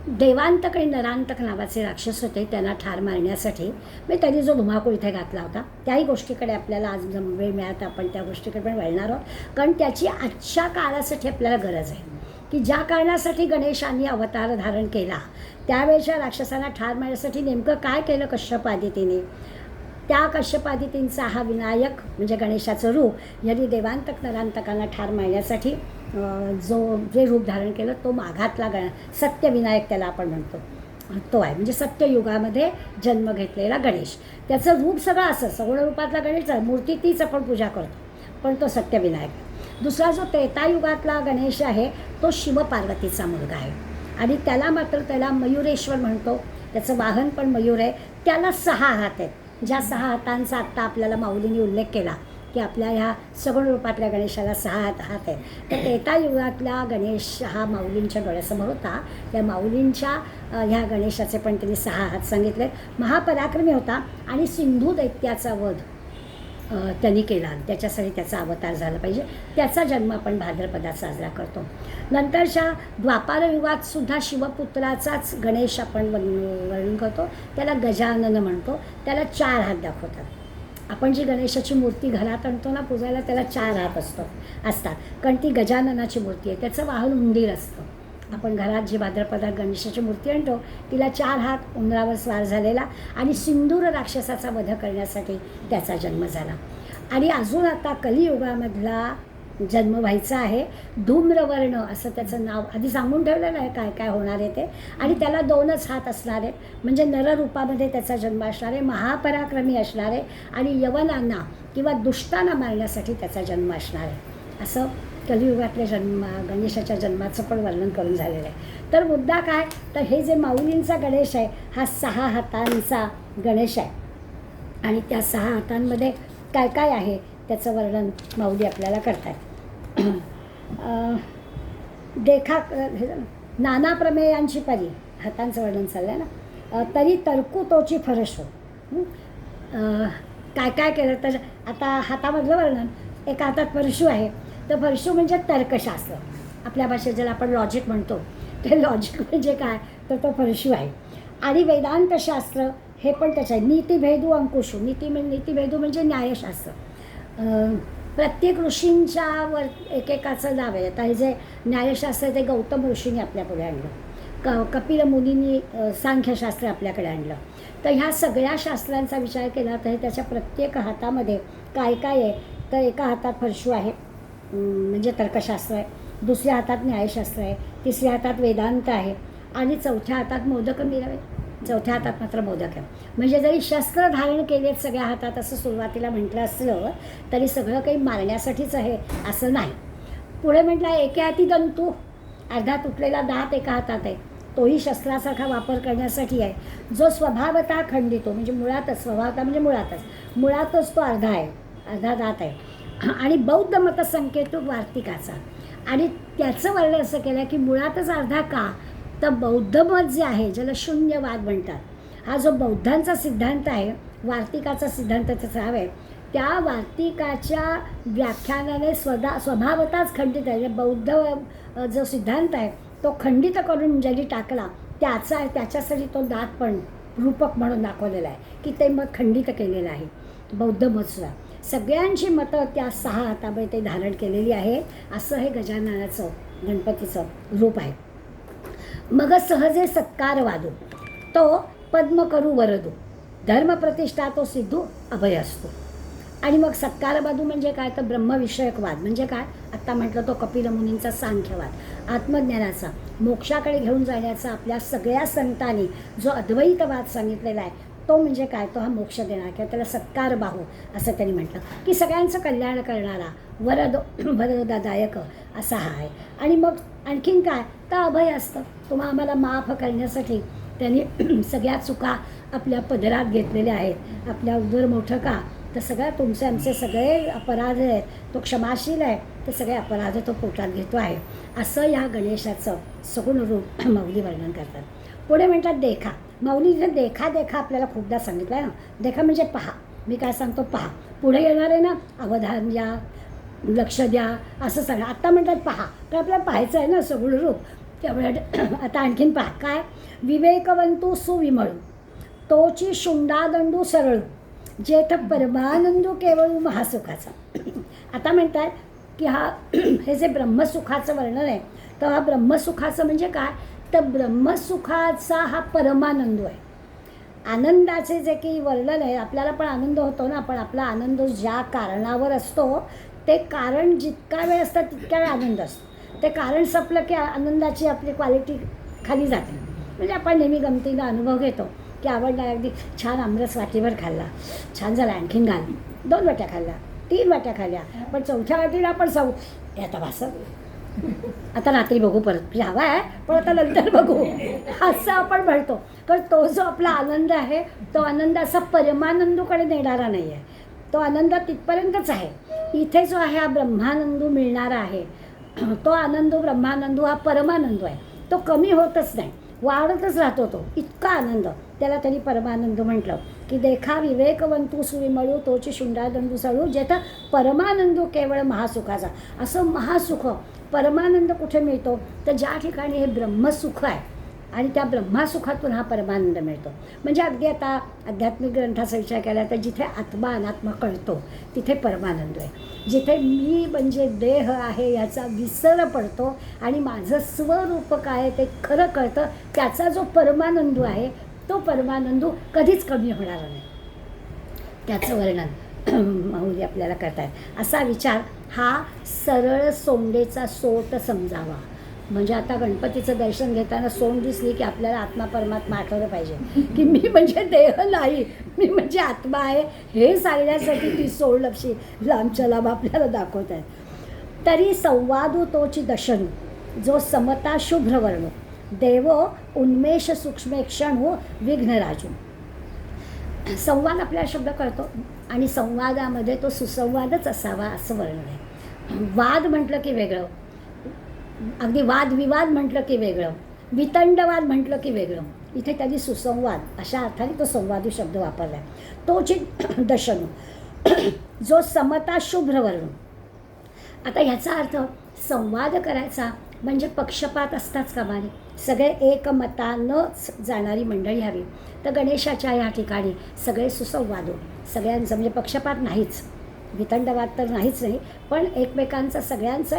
देवांतक आणि नरांतक नावाचे राक्षस होते, त्यांना ठार मारण्यासाठी म्हणजे त्यांनी जो धुमाकूळ इथे घातला होता, त्याही गोष्टीकडे आपल्याला आज वेळ मिळाला आपण त्या गोष्टीकडे पण वळणार आहोत. कारण त्याची आजच्या काळासाठी आपल्याला गरज आहे की ज्या कारणासाठी गणेशांनी अवतार धारण केला, त्यावेळेच्या राक्षसांना ठार मारण्यासाठी नेमकं काय केलं कश्यप आदितीने. त्या कश्यप आदितींचा हा विनायक म्हणजे गणेशाचं रूप यांनी देवांतक नरांतकांना ठार मारण्यासाठी जे रूप धारण केलं तो माघातला सत्यविनायक त्याला आपण म्हणतो, तो आहे. म्हणजे सत्ययुगामध्ये जन्म घेतलेला गणेश. त्याचं रूप सगळं असं सगुण रूपातला गणेश, मूर्ती तीच आपण पूजा करतो, पण तो सत्यविनायक. दुसरा जो त्रेतायुगातला गणेश आहे तो शिवपार्वतीचा मुलगा आहे आणि त्याला मात्र त्याला मयुरेश्वर म्हणतो. त्याचं वाहन पण मयूर आहे. त्याला 6 हात आहेत. ज्या 6 हातांचा आत्ता आपल्याला माऊलींनी उल्लेख केला की आपल्या ह्या सगुण रूपातल्या गणेशाला 6 हात आहे. तर त्रेतायुगातला गणेश हा माऊलींच्या डोळ्यासमोर होता. त्या माऊलींच्या ह्या गणेशाचे पण त्यांनी 6 हात सांगितले. महापराक्रमी होता आणि सिंधू दैत्याचा वध त्यांनी केला. त्याच्यासाठी त्याचा अवतार झाला पाहिजे. त्याचा जन्म आपण भाद्रपदात साजरा करतो. नंतरच्या द्वापार युगात सुद्धा शिवपुत्राचाच गणेश आपण वर्णन करतो. त्याला गजानन म्हणतो. त्याला 4 हात दाखवतात. आपण जी गणेशाची मूर्ती घरात आणतो ना पूजायला, त्याला 4 हात असतात. कारण ती गजाननाची मूर्ती आहे. त्याचं वाहन उंदीर असतं. आपण घरात जी भाद्रपदात गणेशाची मूर्ती आणतो तिला 4 हात, उंदरावर स्वार झालेला, आणि सिंदूर राक्षसाचा वध करण्यासाठी त्याचा जन्म झाला. आणि अजून आता कलियुगामधला जन्म व्हायचा आहे. धूम्रवर्ण असं त्याचं नाव आधी सांगून ठेवलेलं आहे काय काय होणार आहे ते. आणि त्याला 2च हात असणार आहेत. म्हणजे नररूपामध्ये त्याचा जन्म असणार आहे. महापराक्रमी असणार आहे आणि यवनांना किंवा दुष्टांना मारण्यासाठी त्याचा जन्म असणार आहे. असं कलियुगातल्या गणेशाच्या जन्माचं पण वर्णन करून झालेलं आहे. तर मुद्दा काय, तर हे जे माऊलींचा गणेश आहे हा 6 हातांचा गणेश आहे. आणि त्या 6 हातांमध्ये काय काय आहे त्याचं वर्णन माऊली आपल्याला करतात. नाना प्रमेयांची परी, हातांचं वर्णन चाललं आहे ना. तरी तरकू तोची फरशो. काय काय केलं तर आता हातामधलं वर्णन, एका हातात परशू आहे. तर परशू म्हणजे तर्कशास्त्र. आपल्या भाषेत ज्याला आपण लॉजिक म्हणतो, ते लॉजिक म्हणजे काय तर तो परशू आहे. आणि वेदांतशास्त्र हे पण त्याचं आहे. नीतिभेदू अंकुशू. नीतिभेदू म्हणजे न्यायशास्त्र. प्रत्येक ऋषींच्या वर एकेकाचं नाव आहे. आता हे जे न्यायशास्त्र ते गौतम ऋषींनी आपल्यापुढे आणलं. कपिल मुनींनी सांख्यशास्त्र आपल्याकडे आणलं. तर ह्या सगळ्या शास्त्रांचा विचार केला तर त्याच्या प्रत्येक हातामध्ये काय काय आहे. तर एका हातात फरशू आहे म्हणजे तर्कशास्त्र आहे. दुसऱ्या हातात न्यायशास्त्र आहे. तिसऱ्या हातात वेदांत आहे. आणि चौथ्या हातात मोदक मिळावे. चौथ्या हातात मात्र मोदक आहे. म्हणजे जरी शस्त्र धारण केलेत सगळ्या हातात असं सुरुवातीला म्हटलं असलं तरी सगळं काही मारण्यासाठीच आहे असं नाही. पुढे म्हटलं एके हाती दंतू, अर्धा तुटलेला दात एका हातात आहे. तोही शस्त्रासारखा वापर करण्यासाठी आहे. जो स्वभावतः खंडितो म्हणजे मुळातच, स्वभावतः म्हणजे मुळातच तो अर्धा आहे, अर्धा दात आहे. आणि बौद्ध मतसंकेतक वार्तिकाचा. आणि त्याचं वर्णन असं केलं की मुळातच अर्धा का, तर बौद्ध मत जे आहे ज्याला शून्यवाद म्हणतात, हा जो बौद्धांचा सिद्धांत आहे, वार्तिकाचा सिद्धांत त्याचा आहे, त्या वार्तिकाच्या व्याख्यानाने स्वभावतःच खंडित आहे. बौद्ध जो सिद्धांत आहे तो खंडित करून ज्यांनी टाकला त्याच्यासाठी तो दात पण रूपक म्हणून दाखवलेला आहे की ते मत खंडित केलेलं आहे. बौद्ध मतसुद्धा सगळ्यांची मतं त्या 6 हातामध्ये ते धारण केलेली आहे. असं हे गजाननाचं गणपतीचं रूप आहे. मग सहजे सत्कार वादू, तो पद्म करू वरदू, धर्मप्रतिष्ठा तो सिद्धू अभय असतो. आणि मग सत्कार वादू म्हणजे काय तर ब्रह्मविषयक वाद म्हणजे काय, आत्ता म्हटलं तो कपिल मुनींचा सांख्यवाद, आत्मज्ञानाचा, मोक्षाकडे घेऊन जाण्याचा आपल्या सगळ्या संतांनी जो अद्वैतवाद सांगितलेला आहे तो म्हणजे काय, तो हा मोक्ष देणार किंवा त्याला सत्कार बाहू असं त्यांनी म्हटलं की सगळ्यांचं कल्याण करणारा वरददायक असा हा आहे. आणि मग आणखीन काय तर अभय असतं. तुम्हा आम्हाला माफ करण्यासाठी त्यांनी सगळ्या चुका आपल्या पदरात घेतलेल्या आहेत. आपल्या उदर मोठं का तर सगळ्या तुमचे आमचे सगळे अपराध आहेत तो क्षमाशील आहे. ते सगळे अपराध तो पोटात घेतो आहे. असं या गणेशाचं सगुण रूप माऊली वर्णन करतात. पुढे म्हणतात देखा. माऊलीने देखा आपल्याला खूपदा सांगितलं आहे ना. देखा म्हणजे पहा. मी काय सांगतो पहा. पुढे येणार आहे ना अवधान द्या, लक्ष द्या असं सांगा. आत्ता म्हणतात पहा तर आपल्याला पाहायचं आहे ना सगुण रूप. त्यामुळे आता आणखीन पहा काय, विवेकवंतू सुविमळू, तोची शुंडादंडू सरळू, जेथ परमानंदू केवळ महासुखाचा. आता म्हणतात की हे जे ब्रह्मसुखाचं वर्णन आहे तर हा ब्रह्मसुखाचं म्हणजे काय तर ब्रह्मसुखाचा हा परमानंद आहे. आनंदाचे जे काही वर्णन आहे, आपल्याला पण आनंद होतो ना, पण आपला आनंद ज्या कारणावर असतो ते कारण जितका वेळ असतं तितक्या वेळ आनंद असतो. ते कारण संपलं की आनंदाची आपली क्वालिटी खाली जाते. म्हणजे आपण नेहमी गमतीनं अनुभव घेतो की आवडला, अगदी छान आमरस वाटीभर खाल्ला, छान झाला, आणखीन घाल, 2 वाट्या खाल्ल्या, 3 वाट्या खाल्ल्या, पण 4थ्या वाटीला आपण आता भासं आता रात्री बघू परत, म्हणजे हवा आहे पण आता नंतर बघू, असं आपण म्हणतो. कारण तो जो आपला आनंद आहे तो आनंद असा परमानंदूकडे नेणारा नाही आहे. तो आनंद तिथपर्यंतच आहे. इथे जो आहे हा ब्रह्मानंदू मिळणारा आहे, तो आनंद ब्रह्मानंदू हा परमानंद आहे. तो कमी होतच नाही, वाढतच राहतो. तो इतका आनंद, त्याला त्यांनी परमानंद म्हटलं. की देखा विवेकवंतू सुविमळू तोची शुंडादंडू चळू जेथा परमानंदू केवळ महासुखाचा. असं महासुख परमानंद कुठे मिळतो तर ज्या ठिकाणी हे ब्रह्मसुख आहे आणि त्या ब्रह्मसुखातून हा परमानंद मिळतो. म्हणजे अगदी आता आध्यात्मिक ग्रंथाचा विचार केला तर जिथे आत्मा अनात्मा कळतो तिथे परमानंद आहे. जिथे मी म्हणजे देह आहे याचा विसर पडतो आणि माझं स्वरूप काय ते खरं कळतं, त्याचा जो परमानंद आहे तो परमानंद कधीच कमी होणार नाही. त्याचं वर्णन माऊली आपल्याला करतायत. असा विचार हा सरळ सोंडेचा सोट समजावा. म्हणजे आता गणपतीचं दर्शन घेताना सोंड दिसली की आपल्याला आत्मा परमात्मा आठवलं पाहिजे की मी म्हणजे देह नाही, मी म्हणजे आत्मा आहे, हे सांगण्यासाठी ती सोंड लक्षी लांबच्या लांब आपल्याला दाखवत आहे. तरी संवादू तोची दशनू जो समता शुभ्रवर्णू देव उन्मेष सूक्ष्मेक्षणू विघ्नराजू. संवाद आपल्याला शब्द कळतो आणि संवादामध्ये तो सुसंवादच असावा असं वर्णन आहे. वाद म्हटलं की वेगळं, अगदी वादविवाद म्हटलं की वेगळं, वितंडवाद म्हटलं की वेगळं. इथे त्यांनी सुसंवाद अशा अर्थाने तो संवादी शब्द वापरला आहे. तोची दशनू जो समता शुभ्रवर्णू. आता ह्याचा अर्थ संवाद करायचा म्हणजे पक्षपात असताच कामा नये. सगळे एकमतानंच जाणारी मंडळी हवी. तर गणेशाच्या या ठिकाणी सगळे सुसंवाद, सगळ्यांचं म्हणजे पक्षपात नाहीच, वितंडवाद तर नाहीच नाही, पण एकमेकांचं सगळ्यांचं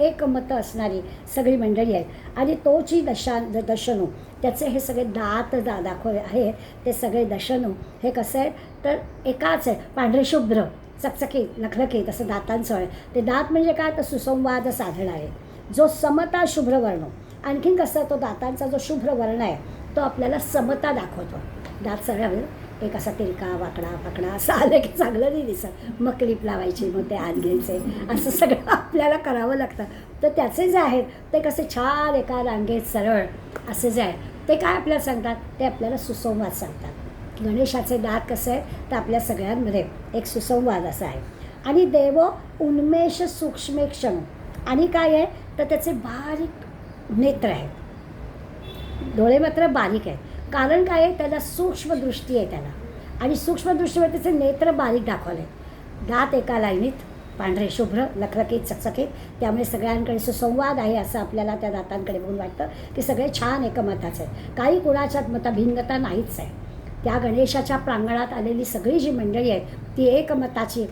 एकमत असणारी सगळी मंडळी आहे. आणि तोची दशनू त्याचे हे सगळे दात दाखवले आहे, ते सगळे दशनू हे कसं आहे तर एकाच आहे, पांढरे शुभ्र चकचकीत लखलखीत असं दातांचं आहे. ते दात म्हणजे काय तर सुसंवाद साधणार आहे. जो समता शुभ्र वर्ण, आणखीन कसं तो दातांचा जो शुभ्र वर्ण आहे तो आपल्याला समता दाखवतो. दात सगळं एक असा तिरका वाकडा पाकडा असं आलं की चांगलं नाही दिसत, मग क्लिप लावायची, मग ते आत घ्यायचे, असं सगळं आपल्याला करावं लागतं. तर त्याचे जे आहेत ते कसे छान एका रांगेत सरळ असे जे आहे ते काय आपल्याला सांगतात, ते आपल्याला सुसंवाद सांगतात. गणेशाचे दात कसे आहेत तर आपल्या सगळ्यांमध्ये एक सुसंवाद असा आहे. आणि देव उन्मेष सूक्ष्मेक्षण, आणि काय आहे तर त्याचे बारीक नेत्र आहेत, डोळे मात्र बारीक आहेत. कारण काय आहे त्याला सूक्ष्मदृष्टी आहे त्याला, आणि सूक्ष्मदृष्टीवर त्याचे नेत्र बारीक दाखवले. दात एका लाईनीत पांढरे शुभ्र लखलखीत चकचकीत, त्यामुळे सगळ्यांकडे सुसंवाद आहे असं आपल्याला त्या दातांकडे बघून वाटतं की सगळे छान एकमताचे आहेत. काही कुणाच्यात मतभिन्नता नाहीच आहे. त्या गणेशाच्या प्रांगणात आलेली सगळी जी मंडळी आहेत ती एकमताची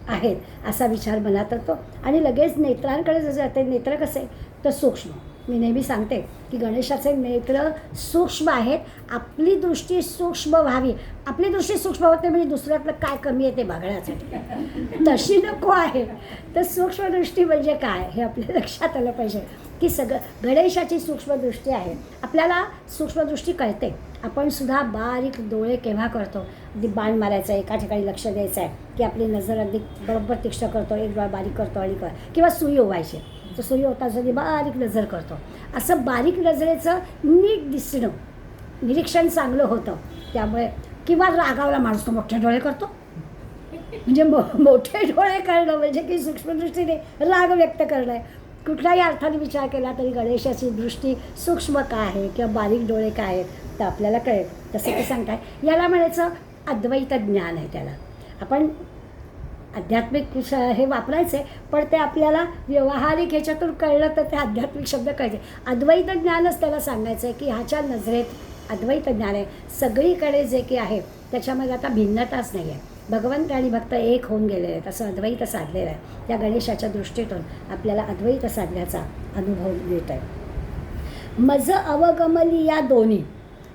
आहेत असा विचार मनात येतो. आणि लगेच नेत्रांकडे जर जाते, नेत्र कसे तर सूक्ष्म. मी नेहमी सांगते की गणेशाचे नेत्र सूक्ष्म आहेत. आपली दृष्टी सूक्ष्म व्हावी, आपली दृष्टी सूक्ष्म होते म्हणजे दुसऱ्यातलं काय कमी आहे ते बघण्यासाठी, तशी नको आहे. तर सूक्ष्मदृष्टी म्हणजे काय हे आपल्या लक्षात आलं पाहिजे की सगळं गणेशाची सूक्ष्मदृष्टी आहे. आपल्याला सूक्ष्मदृष्टी कळते. आपण सुद्धा बारीक डोळे केव्हा करतो, अगदी बाण मारायचं एका ठिकाणी लक्ष द्यायचं आहे की आपली नजर अगदी बरोबर तीक्ष्ण करतो, एक डोळा बारीक करतो आणि किंवा सुई ओवायची तर सुई ओताची बारीक नजर करतो. असं बारीक नजरेचं नीट दिसणं निरीक्षण चांगलं होतं. त्यामुळे किंवा रागावला माणूस तो मोठे डोळे करतो, म्हणजे मोठे डोळे करणं म्हणजे की सूक्ष्मदृष्टीने राग व्यक्त करणं आहे. कुठल्याही अर्थाने विचार केला तरी गणेशाची दृष्टी सूक्ष्म काय आहे किंवा बारीक डोळे काय आहेत तर आपल्याला कळेल. तसं ते सांगताय याला म्हणायचं अद्वैत ज्ञान आहे. त्याला आपण आध्यात्मिक हे वापरायचे पण ते आपल्याला व्यावहारिक ह्याच्यातून कळलं तर ते आध्यात्मिक शब्द कळते. अद्वैत ज्ञानच त्याला सांगायचं आहे की ह्याच्या नजरेत अद्वैत ज्ञान आहे. सगळीकडे जे काही आहे त्याच्यामध्ये आता भिन्नताच नाही आहे. भगवंत आणि भक्त एक होऊन गेलेले आहेत, असं अद्वैत साधलेलं आहे. त्या गणेशाच्या दृष्टीतून आपल्याला अद्वैत साधण्याचा अनुभव मिळत आहे. मज अवगमली या दोन्ही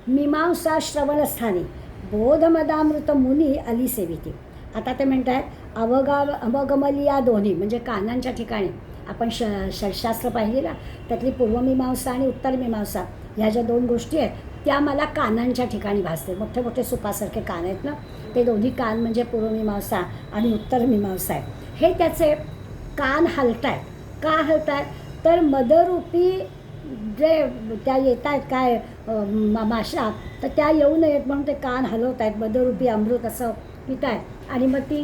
मीमांसा श्रवणस्थानी बोधमदामृत मुनी अली सेविती. आता ते म्हणत आहेत अवगमली या दोन्ही म्हणजे कानांच्या ठिकाणी. आपण षडशास्त्र पाहिलेला त्यातली पूर्वमीमांसा आणि उत्तरमीमांसा ह्या ज्या दोन गोष्टी आहेत त्या मला कानांच्या ठिकाणी भासते. मोठे मोठे सुपासारखे कान आहेत ना, ते दोन्ही कान म्हणजे पूर्वमीमांसा आणि उत्तरमीमांसा आहे. हे त्याचे कान हलत आहेत का हलत आहेत तर मदरूपी जे त्या येत आहेत काय माशा, तर त्या येऊ नयेत म्हणून ते कान हलवत आहेत. मदरूपी अमृत असं पित आहेत आणि मग ती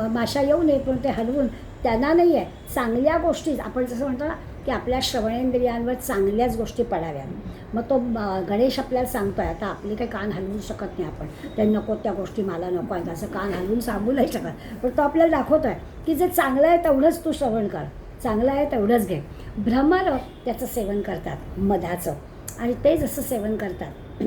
माशा येऊ नयेत म्हणून ते हलवून त्यांना नाही आहे चांगल्या गोष्टी, आपण जसं म्हणतो ना की आपल्या श्रवणेंद्रियांवर चांगल्याच गोष्टी पडाव्यात. मग तो गणेश आपल्याला सांगतो आहे, आता आपली काही कान हलवू शकत नाही आपण, ते नको त्या गोष्टी मला नको आहेत असं कान हलवून सांगू नाही शकत, पण तो आपल्याला दाखवतो आहे की जे चांगलं आहे तेवढंच तू श्रवण कर, चांगलं आहे तेवढंच घे. भ्रमर त्याचं सेवन करतात मधाचं, आणि ते जसं सेवन करतात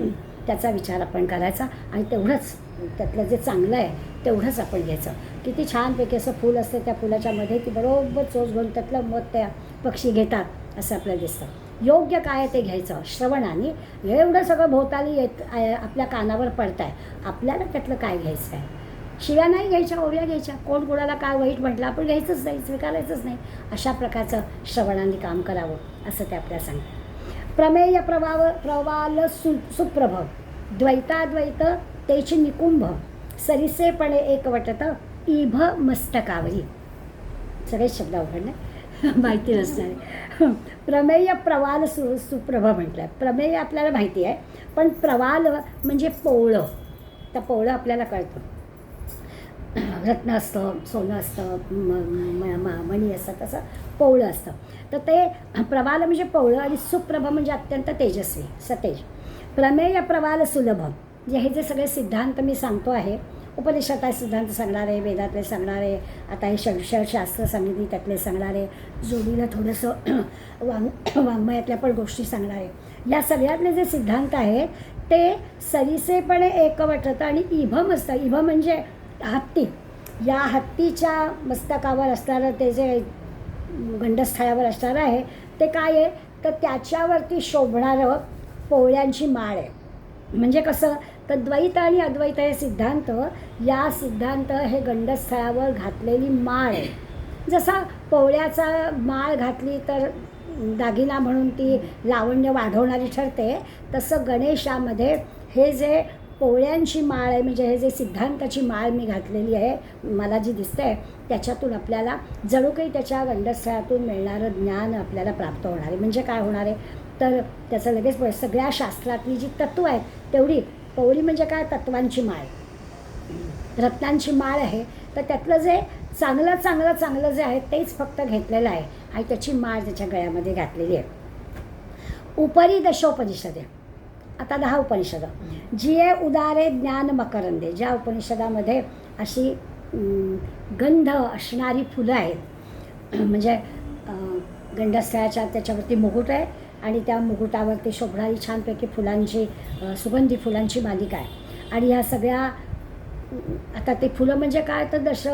त्याचा विचार आपण करायचा आणि तेवढंच त्यातलं जे चांगलं आहे तेवढंच आपण घ्यायचं. किती छानपैकी असं फूल असते, त्या फुलाच्या मध्ये ती बरोबर चोच घेऊन त्यातलं मध त्या पक्षी घेतात असं आपल्याला दिसतं. योग्य काय ते घ्यायचं श्रवणाने. एवढं सगळं भोवताली येत आपल्या कानावर पडत आहे, आपल्याला त्यातलं काय घ्यायचं आहे. शिव्या नाही घ्यायच्या, ओव्या घ्यायच्या, कोण कोणाला काय वाईट म्हटलं आपण घ्यायचंच नाही, स्वीकारायचंच नाही. अशा प्रकारचं श्रवणाने काम करावं असं ते आपल्याला सांगतात. प्रमेय प्रवाल सुप्रभ द्वैताद्वैत तेची निकुंभ सरिसेपणे एकवटत इभ मस्तकावरी. सगळेच शब्द अवघडणे माहिती नसणारे. प्रमेय प्रवाल सुप्रभ म्हटलं. प्रमेय आपल्याला माहिती आहे, पण प्रवाल म्हणजे पोवळं. तर पोवळं आपल्याला कळतं, रत्न असतं, सोनं असतं, मणी असतं, तसं पोवळं असतं. तर ते प्रवाल म्हणजे पोवळं आणि सुप्रभ म्हणजे अत्यंत तेजस्वी सतेज. प्रमेय प्रवाल सुलभ म्हणजे हे जे सगळे सिद्धांत मी सांगतो आहे, उपनिषदात सिद्धांत सांगणारे, वेदातले सांगणारे, आता हे शास्त्र सांगितली त्यातले सांगणारे, जोडीला थोडंसं वाङ्मयातल्या पण गोष्टी सांगणारे, या सगळ्यातले जे सिद्धांत आहेत ते सरिसेपणे एकवटत आणि इभम असतं. इभ म्हणजे हत्ती. या हत्तीच्या मस्तकावर असणारं ते जे गंडस्थळावर असणारं आहे ते काय आहे तर त्याच्यावरती शोभणारं पोवळ्यांची माळ आहे. म्हणजे कसं तर द्वैत आणि अद्वैत हे सिद्धांत, या सिद्धांत हे गंडस्थळावर घातलेली माळ आहे. जसा पोवळ्याचा माळ घातली तर दागिना म्हणून ती लावण्य वाढवणारी ठरते, तसं गणेशामध्ये हे जे पोवळ्यांची माळ आहे, म्हणजे हे जे सिद्धांताची माळ मी घातलेली आहे मला जी दिसते त्याच्यातून आपल्याला जणू काही त्याच्या गंडस्थळातून मिळणारं ज्ञान आपल्याला प्राप्त होणार आहे. म्हणजे काय होणार आहे तर त्याचं लगेच सगळ्या शास्त्रातली जी तत्त्व आहेत तेवढी पोवळी म्हणजे काय तत्वांची माळ, रत्नांची माळ आहे. तर त्यातलं जे चांगलं चांगलं चांगलं जे आहे तेच फक्त घेतलेलं आहे आणि त्याची माळ त्याच्या गळ्यामध्ये घातलेली आहे. उपरी दशोपनिषदे, आता 10 उपनिषदं. जिये उदारे ज्ञान मकरंदे, ज्या उपनिषदामध्ये अशी गंध असणारी फुलं आहेत, म्हणजे गंडस्थळाच्या त्याच्यावरती मुकुट आहे आणि त्या मुकुटावरती शोभणारी छानपैकी फुलांची सुगंधी फुलांची मालिका आहे. आणि ह्या सगळ्या आता ते फुलं म्हणजे काय तर 10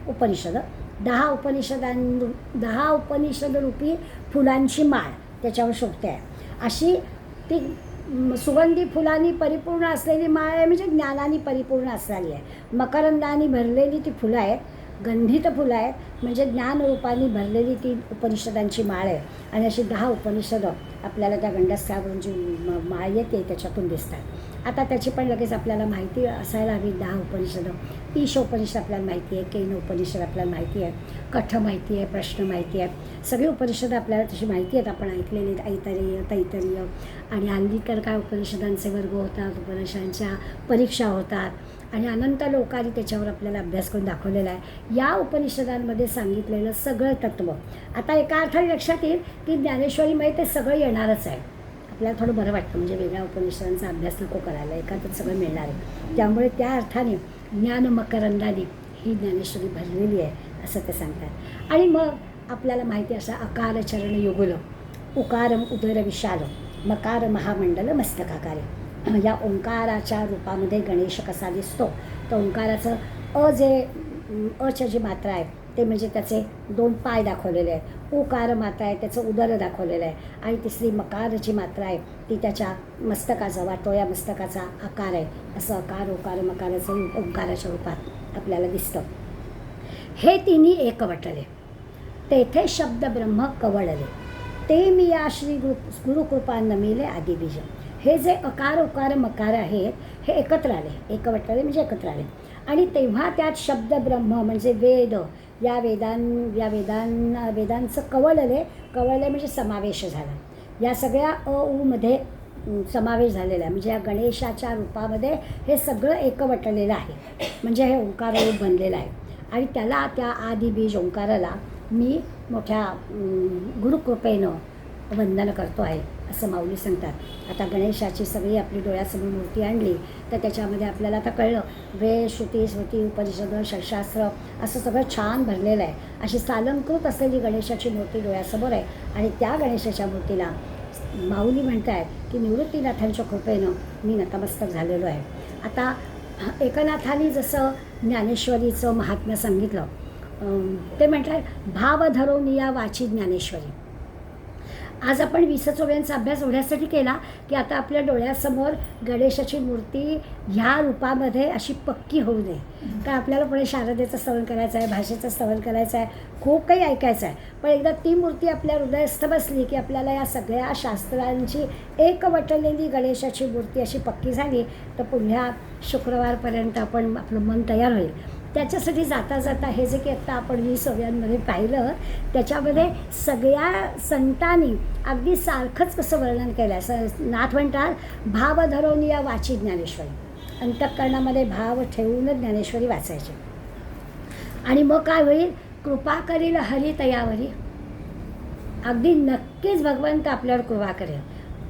उपनिषद, 10 उपनिषद रूपी फुलांची माळ त्याच्यावर शोभते आहे. अशी ती सुगंधी फुलांनी परिपूर्ण असलेली माळ आहे, म्हणजे ज्ञानाने परिपूर्ण असलेली आहे. मकरंदानी भरलेली ती फुलं आहेत, गंधित फुलं आहेत, म्हणजे ज्ञानरूपाने भरलेली ती उपनिषदांची माळ आहे. आणि अशी 10 उपनिषदं आपल्याला त्या गंडस्थळावरून जी माळ येते त्याच्यातून दिसतात. आता त्याची पण लगेच आपल्याला माहिती असायला हवी. 10 उपनिषदं, ईश उपनिषद आपल्याला माहिती आहे, केन उपनिषद आपल्याला माहिती आहे, कठ माहिती आहे, प्रश्न माहिती आहे, सगळी उपनिषदं आपल्याला तशी माहिती आहेत, आपण ऐकलेली. ऐतरेय, तैतरीय आणि हल्लीकर काय उपनिषदांचे वर्ग होतात, उपनिषदांच्या परीक्षा होतात आणि अनंत लोकांनी त्याच्यावर आपल्याला अभ्यास करून दाखवलेला आहे. या उपनिषदांमध्ये सांगितलेलं सगळं तत्त्व आता एका अर्थाने लक्षात येईल की ज्ञानेश्वरीमध्ये ते सगळं येणारच आहे. आपल्याला थोडं बरं वाटतं, म्हणजे वेगळ्या उपनिषदांचा अभ्यास नको करायला, एकातच सगळं मिळणार आहे. त्यामुळे त्या अर्थाने ज्ञान मकरंदाने ही ज्ञानेश्वरी भरलेली आहे असं ते सांगतात. आणि मग आपल्याला माहिती असा अकार चरण युगल, उकार उदर विशाल, मकार महामंडल मस्तकाकारे. या ओंकाराच्या रूपामध्ये गणेश कसा दिसतो तर ओंकाराचं अच्या जी मात्रा आहे ते म्हणजे त्याचे 2 पाय दाखवलेले आहेत, उकार मात्रा आहे त्याचं उदर दाखवलेलं आहे, आणि तिसरी मकारची मात्रा आहे ती त्याच्या मस्तकाचा वाटोळ्या मस्तकाचा आकार आहे. असं अकार उकार मकाराचं ओंकाराच्या रूपात आपल्याला दिसतं. हे तिन्ही एकवटले तेथे शब्द ब्रह्म कवळले, ते मी या श्री गुरुकृपा नमिले आदिबीज. हे जे अकार उकार मकार आहेत हे एकत्र आले, एकवटले म्हणजे एकत्र आले, आणि तेव्हा त्यात शब्द ब्रह्म म्हणजे वेद या वेदांचं कवळले म्हणजे समावेश झाला. या सगळ्या मध्ये समावेश झालेला आहे. म्हणजे या गणेशाच्या रूपामध्ये हे सगळं एकवटलेलं आहे. म्हणजे हे ओंकार रूप बनलेलं आहे. आणि त्याला, त्या आदी बीज ओंकाराला मी मोठ्या गुरुकृपेनं वंदन करतो आहे असं माऊली सांगतात. आता गणेशाची सगळी आपली डोळ्यासमोर मूर्ती आणली तर त्याच्यामध्ये आपल्याला आता कळलं, वेद, श्रुती, स्मृती, उपनिषद, षटशास्त्र असं सगळं छान भरलेलं आहे. अशी सालंकृत असलेली गणेशाची मूर्ती डोळ्यासमोर आहे. आणि त्या गणेशाच्या मूर्तीला माऊली म्हणत आहेत की निवृत्तीनाथांच्या कृपेनं मी नतमस्तक झालेलो आहे. आता एकनाथांनी जसं ज्ञानेश्वरीचं महात्म्य सांगितलं, ते म्हटलं भाव धरोनिया वाची ज्ञानेश्वरी. आज आपण 20 ओव्यांचा अभ्यास एवढ्यासाठी केला की आता आपल्या डोळ्यासमोर गणेशाची मूर्ती ह्या रूपामध्ये अशी पक्की होऊ नये. कारण आपल्याला पुढे शारदेचं स्तवन करायचं आहे, भाषेचं स्तवन करायचं आहे, खूप काही ऐकायचं आहे. पण एकदा ती मूर्ती आपल्या हृदयस्थ बसली की आपल्याला या सगळ्या शास्त्रांची एकवटलेली गणेशाची मूर्ती अशी पक्की झाली तर पुढल्या शुक्रवारपर्यंत आपण आपलं मन तयार होईल. त्याच्यासाठी जाता जाता हे जे की आत्ता आपण 20 ओव्यांमध्ये पाहिलं त्याच्यामध्ये सगळ्या संतांनी अगदी सारखंच कसं वर्णन केलं आहे. नाथ म्हणतात भाव धरोनिया वाची ज्ञानेश्वरी. अंतःकरणामध्ये भाव ठेवूनच ज्ञानेश्वरी वाचायची. आणि मग काय होईल, कृपा करील हरी तयावरी. अगदी नक्कीच भगवंत आपल्यावर कृपा करेल.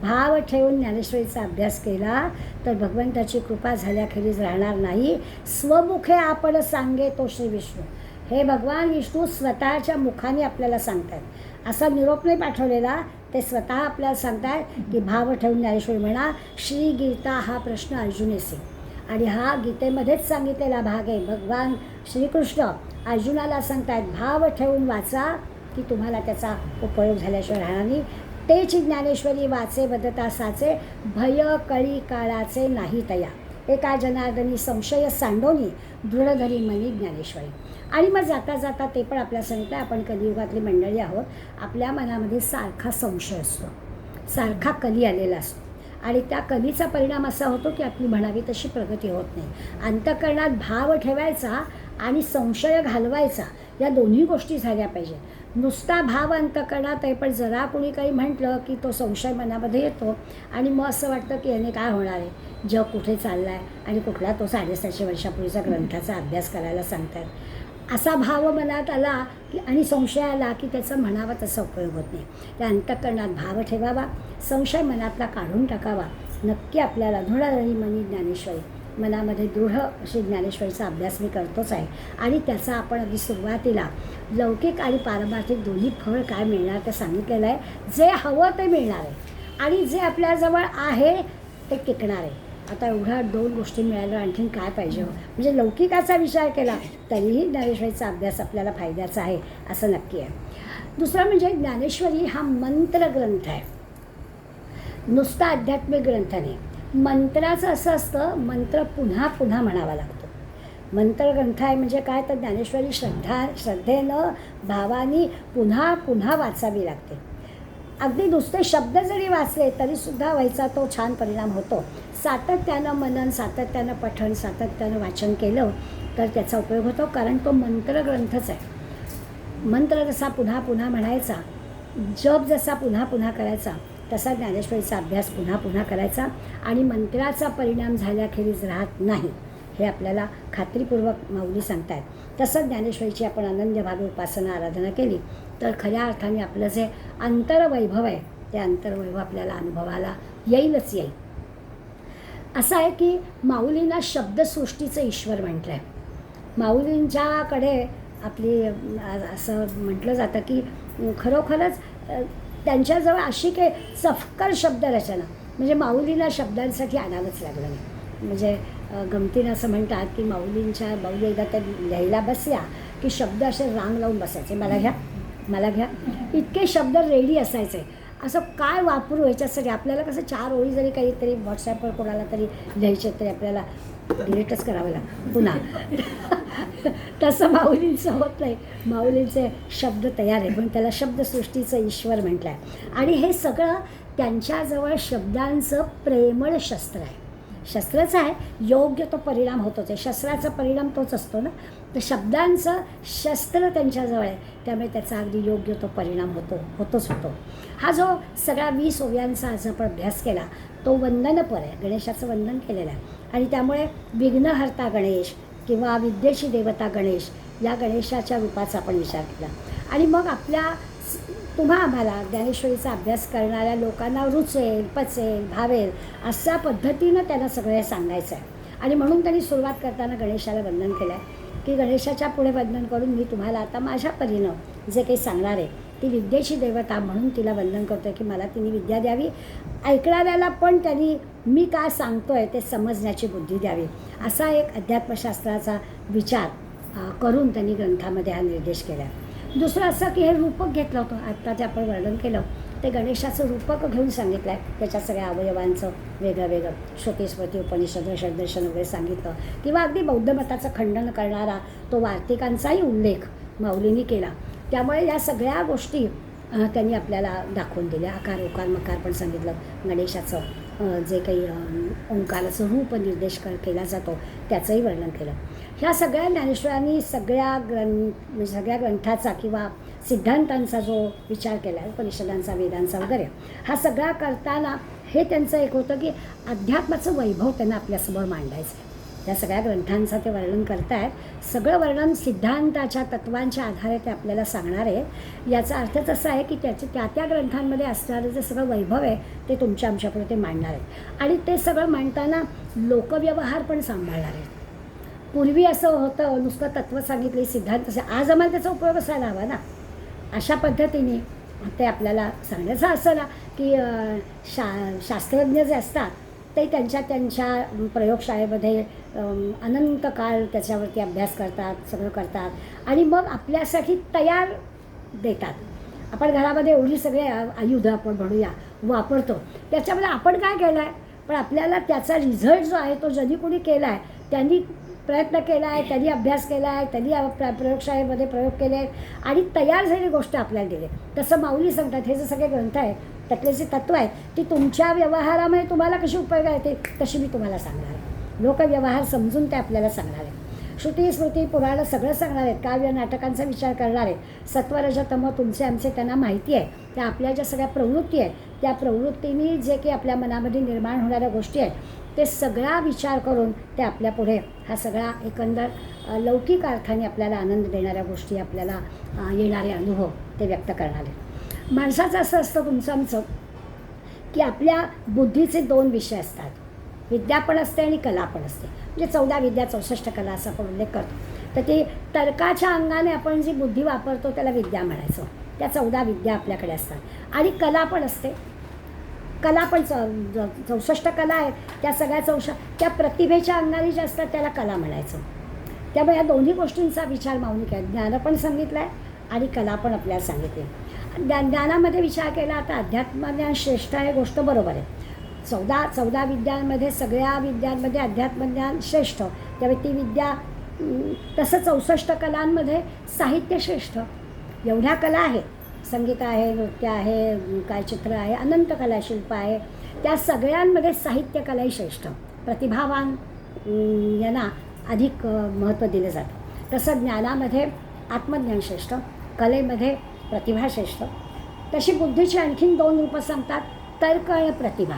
भाव ठेवून ज्ञानेश्वरीचा अभ्यास केला तर भगवंताची कृपा झाल्याखेरीज राहणार नाही. स्वमुखे आपण सांगे तो श्री विष्णू. हे भगवान विष्णू स्वतःच्या मुखाने आपल्याला सांगतात. असा निरोप नाही पाठवलेला, ते स्वतः आपल्याला सांगतात की भाव ठेवून ज्ञानेश्वरी म्हणा. श्री गीता हा प्रश्न अर्जुनेसी. आणि हा गीतेमध्येच सांगितलेला भाग आहे. भगवान श्रीकृष्ण अर्जुनाला सांगतात भाव ठेवून वाचा की तुम्हाला त्याचा उपयोग झाल्याशिवाय राहणार नाही. तेची ज्ञानेश्वरी वाचे बदता साचे, भय कळी काळाचे नाही तया. एका जनार्दनी संशय सांडोनी, दृढधरी मनी ज्ञानेश्वरी. आणि मग जाता जाता ते पण आपल्याला सांगितलं, आपण कलियुगातली मंडळी आहोत. आपल्या मनामध्ये सारखा संशय असतो, सारखा कली आलेला असतो. आणि त्या कलीचा परिणाम असा होतो की आपली म्हणावी तशी प्रगती होत नाही. अंतःकरणात भाव ठेवायचा आणि संशय घालवायचा, या दोन्ही गोष्टी झाल्या पाहिजेत. नुसता भाव अंतःकरणात आहे पण जरा कोणी काही म्हटलं की तो संशय मनामध्ये येतो आणि मग असं वाटतं की याने काय होणार आहे, जग कुठे चाललं आहे आणि कुठला तो 750 वर्षापूर्वीचा ग्रंथाचा अभ्यास करायला सांगतात. असा भाव मनात आला की आणि संशय आला की त्याचा म्हणावा तसा उपयोग होत नाही. त्या अंतःकरणात भाव ठेवावा, संशय मनातला काढून टाकावा. नक्की आपल्याला दृढधरी मनी ज्ञानेश्वरी, मनामध्ये दृढ अशी ज्ञानेश्वरीचा अभ्यास मी करतोच आहे. आणि त्याचा आपण अगदी सुरुवातीला लौकिक आणि पारमार्थिक दोन्ही फळ काय मिळणार ते सांगितलेलं आहे. जे हवं ते मिळणार आहे आणि जे आपल्याजवळ आहे ते टिकणार आहे. आता एवढ्या 2 गोष्टी मिळाल्या आणखीन काय पाहिजे हो. म्हणजे लौकिकाचा विचार केला तरीही ज्ञानेश्वरीचा अभ्यास आपल्याला फायद्याचा आहे असं नक्की आहे. दुसरं म्हणजे ज्ञानेश्वरी हा मंत्रग्रंथ आहे, नुसता आध्यात्मिक ग्रंथ नाही. मंत्राचं असं असतं, मंत्र पुन्हा पुन्हा म्हणावा लागतो. मंत्रग्रंथ आहे म्हणजे काय, तर ज्ञानेश्वरी श्रद्धेनं भावानी पुन्हा पुन्हा वाचावी लागते. अगदी नुसते शब्द जरी वाचले तरीसुद्धा व्हायचा तो छान परिणाम होतो. सातत्यानं मनन, सातत्यानं पठण, सातत्यानं वाचन केलं तर त्याचा उपयोग होतो. कारण तो मंत्रग्रंथच आहे. मंत्र जसा पुन्हा पुन्हा म्हणायचा, जप जसा पुन्हा पुन्हा करायचा, तसा ज्ञानेश्वरीचा अभ्यास पुन्हा पुन्हा करायचा आणि मंत्राचा परिणाम झाल्याखेरीज राहत नाही, हे आपल्याला खात्रीपूर्वक माऊली सांगतात. तसंच ज्ञानेश्वरीची आपण अनन्यभावे उपासना आराधना केली तर खऱ्या अर्थाने आपलं जे अंतर्वैभव आहे ते अंतर्वैभव आपल्याला अनुभवाला येईलच येईल. असं आहे की माऊलींना शब्दसृष्टीचं ईश्वर म्हटलं आहे. माऊलींच्याकडे आपली असं म्हटलं जातं की खरोखरच त्यांच्याजवळ अशी काही चफकर शब्दरचना, म्हणजे माऊलीला शब्दांसाठी आणावंच लागलं नाही. म्हणजे गमतीनं असं म्हणतात की माऊली एकदा त्या लिहायला बसल्या की शब्द असे रांग लावून बसायचे, मला घ्या मला घ्या, इतके शब्द रेडी असायचे. असं काय वापरू ह्याच्यासाठी. आपल्याला कसं 4 ओळी जरी काहीतरी व्हॉट्सॲपवर कोणाला तरी लिहायचे तरी आपल्याला डिलीटच करावं लागतं पुन्हा. तसं माऊलींचं होत नाही. माऊलींचे शब्द तयार आहे पण त्याला शब्दसृष्टीचं ईश्वर म्हटलं आहे. आणि हे सगळं त्यांच्याजवळ शब्दांचं प्रेमळ शस्त्र आहे. शस्त्रच आहे, योग्य तो परिणाम होतोच आहे. शस्त्राचा परिणाम तोच असतो ना. तर शब्दांचं शस्त्र त्यांच्याजवळ आहे, त्यामुळे त्याचा अगदी योग्य तो परिणाम होतोच होतो. हा जो सगळा 20 ओव्यांचा आज आपण अभ्यास केला तो वंदनपर आहे, गणेशाचं वंदन केलेलं आहे. आणि त्यामुळे विघ्नहर्ता गणेश किंवा विद्येची देवता गणेश या गणेशाच्या रूपाचा आपण विचार केला. आणि मग तुम्हा आम्हाला ज्ञानेश्वरीचा अभ्यास करणाऱ्या लोकांना रुचेल, पचेल, भावेल अशा पद्धतीनं त्यांना सगळं हे सांगायचं आहे. आणि म्हणून त्यांनी सुरुवात करताना गणेशाला वंदन केलं आहे की गणेशाच्या पुढे वंदन करून मी तुम्हाला आता माझ्या परीनं जे काही सांगणार आहे, ती विद्येची देवता म्हणून तिला वंदन करतो आहे की मला तिने विद्या द्यावी, ऐकणाऱ्याला पण त्यांनी मी काय सांगतो आहे ते समजण्याची बुद्धी द्यावी, असा एक अध्यात्मशास्त्राचा विचार करून त्यांनी ग्रंथामध्ये हा निर्देश केला. दुसरं असं की हे रूपक घेतलं होतं, आत्ता जे आपण वर्णन केलं ते गणेशाचं रूपक घेऊन सांगितलं आहे. त्याच्या सगळ्या अवयवांचं वेगळं श्रुती स्मृती उपनिषद षड्दर्शन वगैरे सांगितलं, किंवा अगदी बौद्ध मताचं खंडन करणारा तो वार्तिकांचाही उल्लेख माऊलींनी केला. त्यामुळे या सगळ्या गोष्टी त्यांनी आपल्याला दाखवून दिल्या. आकार उकार मकार पण सांगितलं, गणेशाचं जे काही ओंकाराचं रूप निर्देश केला जातो त्याचंही वर्णन केलं. ह्या सगळ्या ज्ञानेश्वरांनी सगळ्या ग्रंथाचा किंवा सिद्धांतांचा जो विचार केला आहे, उपनिषदांचा, वेदांचा वगैरे, हा सगळा करताना हे त्यांचं एक होतं की अध्यात्माचं वैभव त्यांना आपल्यासमोर मांडायचं आहे. त्या सगळ्या ग्रंथांचं ते वर्णन करतायत. सगळं वर्णन सिद्धांताच्या तत्वांच्या आधारे ते आपल्याला सांगणार आहे. याचा अर्थच असा आहे की त्या ग्रंथांमध्ये असणारं जे सगळं वैभव आहे ते तुमच्या आमच्यापुढे ते मांडणार आहेत. आणि ते सगळं मांडताना लोकव्यवहार पण सांभाळणार आहेत. पूर्वी असं होतं, नुसतं तत्त्व सांगितले, सिद्धांत असे, आज आम्हाला त्याचा उपयोग असायला हवा ना. अशा पद्धतीने ते आपल्याला सांगण्याचं असं ना की शास्त्रज्ञ जे असतात ते त्यांच्या प्रयोगशाळेमध्ये अनंत काळ त्याच्यावरती अभ्यास करतात, सगळं करतात आणि मग आपल्यासाठी तयार देतात. आपण घरामध्ये एवढी सगळे आयुधं आपण म्हणूया वापरतो, त्याच्यामध्ये आपण काय केलं आहे, पण आपल्याला त्याचा रिझल्ट जो आहे तो ज्यांनी कोणी केला आहे त्यांनी प्रयत्न केला आहे, त्यांनी अभ्यास केला आहे, त्यांनी प्रयोगशाळेमध्ये प्रयोग केले आहेत आणि तयार झालेली गोष्ट आपल्याला दिली. तसं माऊली सांगतात, हे जे सगळे ग्रंथ आहेत त्यातले जे तत्त्व आहेत ती तुमच्या व्यवहारामध्ये तुम्हाला कशी उपयोग येते तशी मी तुम्हाला सांगणार आहे. लोकव्यवहार समजून ते आपल्याला सांगणार आहे. श्रुती स्मृती पुराणं सगळं सांगणार आहेत. काव्य नाटकांचा विचार करणार आहे. सत्वरजतम तुमचे आमचे त्यांना माहिती आहे. त्या आपल्या ज्या सगळ्या प्रवृत्ती आहेत त्या प्रवृत्तींनी जे काही आपल्या मनामध्ये निर्माण होणाऱ्या गोष्टी आहेत ते सगळा विचार करून ते आपल्यापुढे हा सगळा एकंदर लौकिक अर्थाने आपल्याला आनंद देणाऱ्या गोष्टी, आपल्याला येणारे अनुभव ते व्यक्त करणार आहेत. माणसाचं असं असतं तुमचं आमचं की आपल्या बुद्धीचे 2 विषय असतात, विद्या पण असते आणि कला पण असते. म्हणजे 14 विद्या 64 कला असा आपण उल्लेख करतो. तर ते तर्काच्या अंगाने आपण जी बुद्धी वापरतो त्याला विद्या म्हणायचं. त्या 14 विद्या आपल्याकडे असतात आणि कला पण असते. कला पण 64 कला आहेत, त्या सगळ्या त्या प्रतिभेच्या अंगाने ज्या असतात त्याला कला म्हणायचं. त्यामुळे या दोन्ही गोष्टींचा विचार माऊली केला. ज्ञान पण सांगितलं आहे आणि कला पण आपल्याला सांगितली. ज्ञानामध्ये विचार केला तर अध्यात्मज्ञान श्रेष्ठ आहे, गोष्ट बरोबर आहे. 14 विद्यांमध्ये सगळ्या विद्यांमध्ये अध्यात्मज्ञान श्रेष्ठ, त्यामुळे ती विद्या. तसं 64 कलांमध्ये साहित्य श्रेष्ठ. एवढ्या कला आहेत, संगीत आहे, नृत्य आहे, काय चित्र आहे, अनंत कला, शिल्प आहे. त्या सगळ्यांमध्ये साहित्य कलाही श्रेष्ठ. प्रतिभावान यांना अधिक महत्त्व दिलं जातं. तसं ज्ञानामध्ये आत्मज्ञान श्रेष्ठ, कलेमध्ये प्रतिभा श्रेष्ठ. तशी बुद्धीची आणखीन 2 रूपं सांगतात, तर्क आणि प्रतिभा.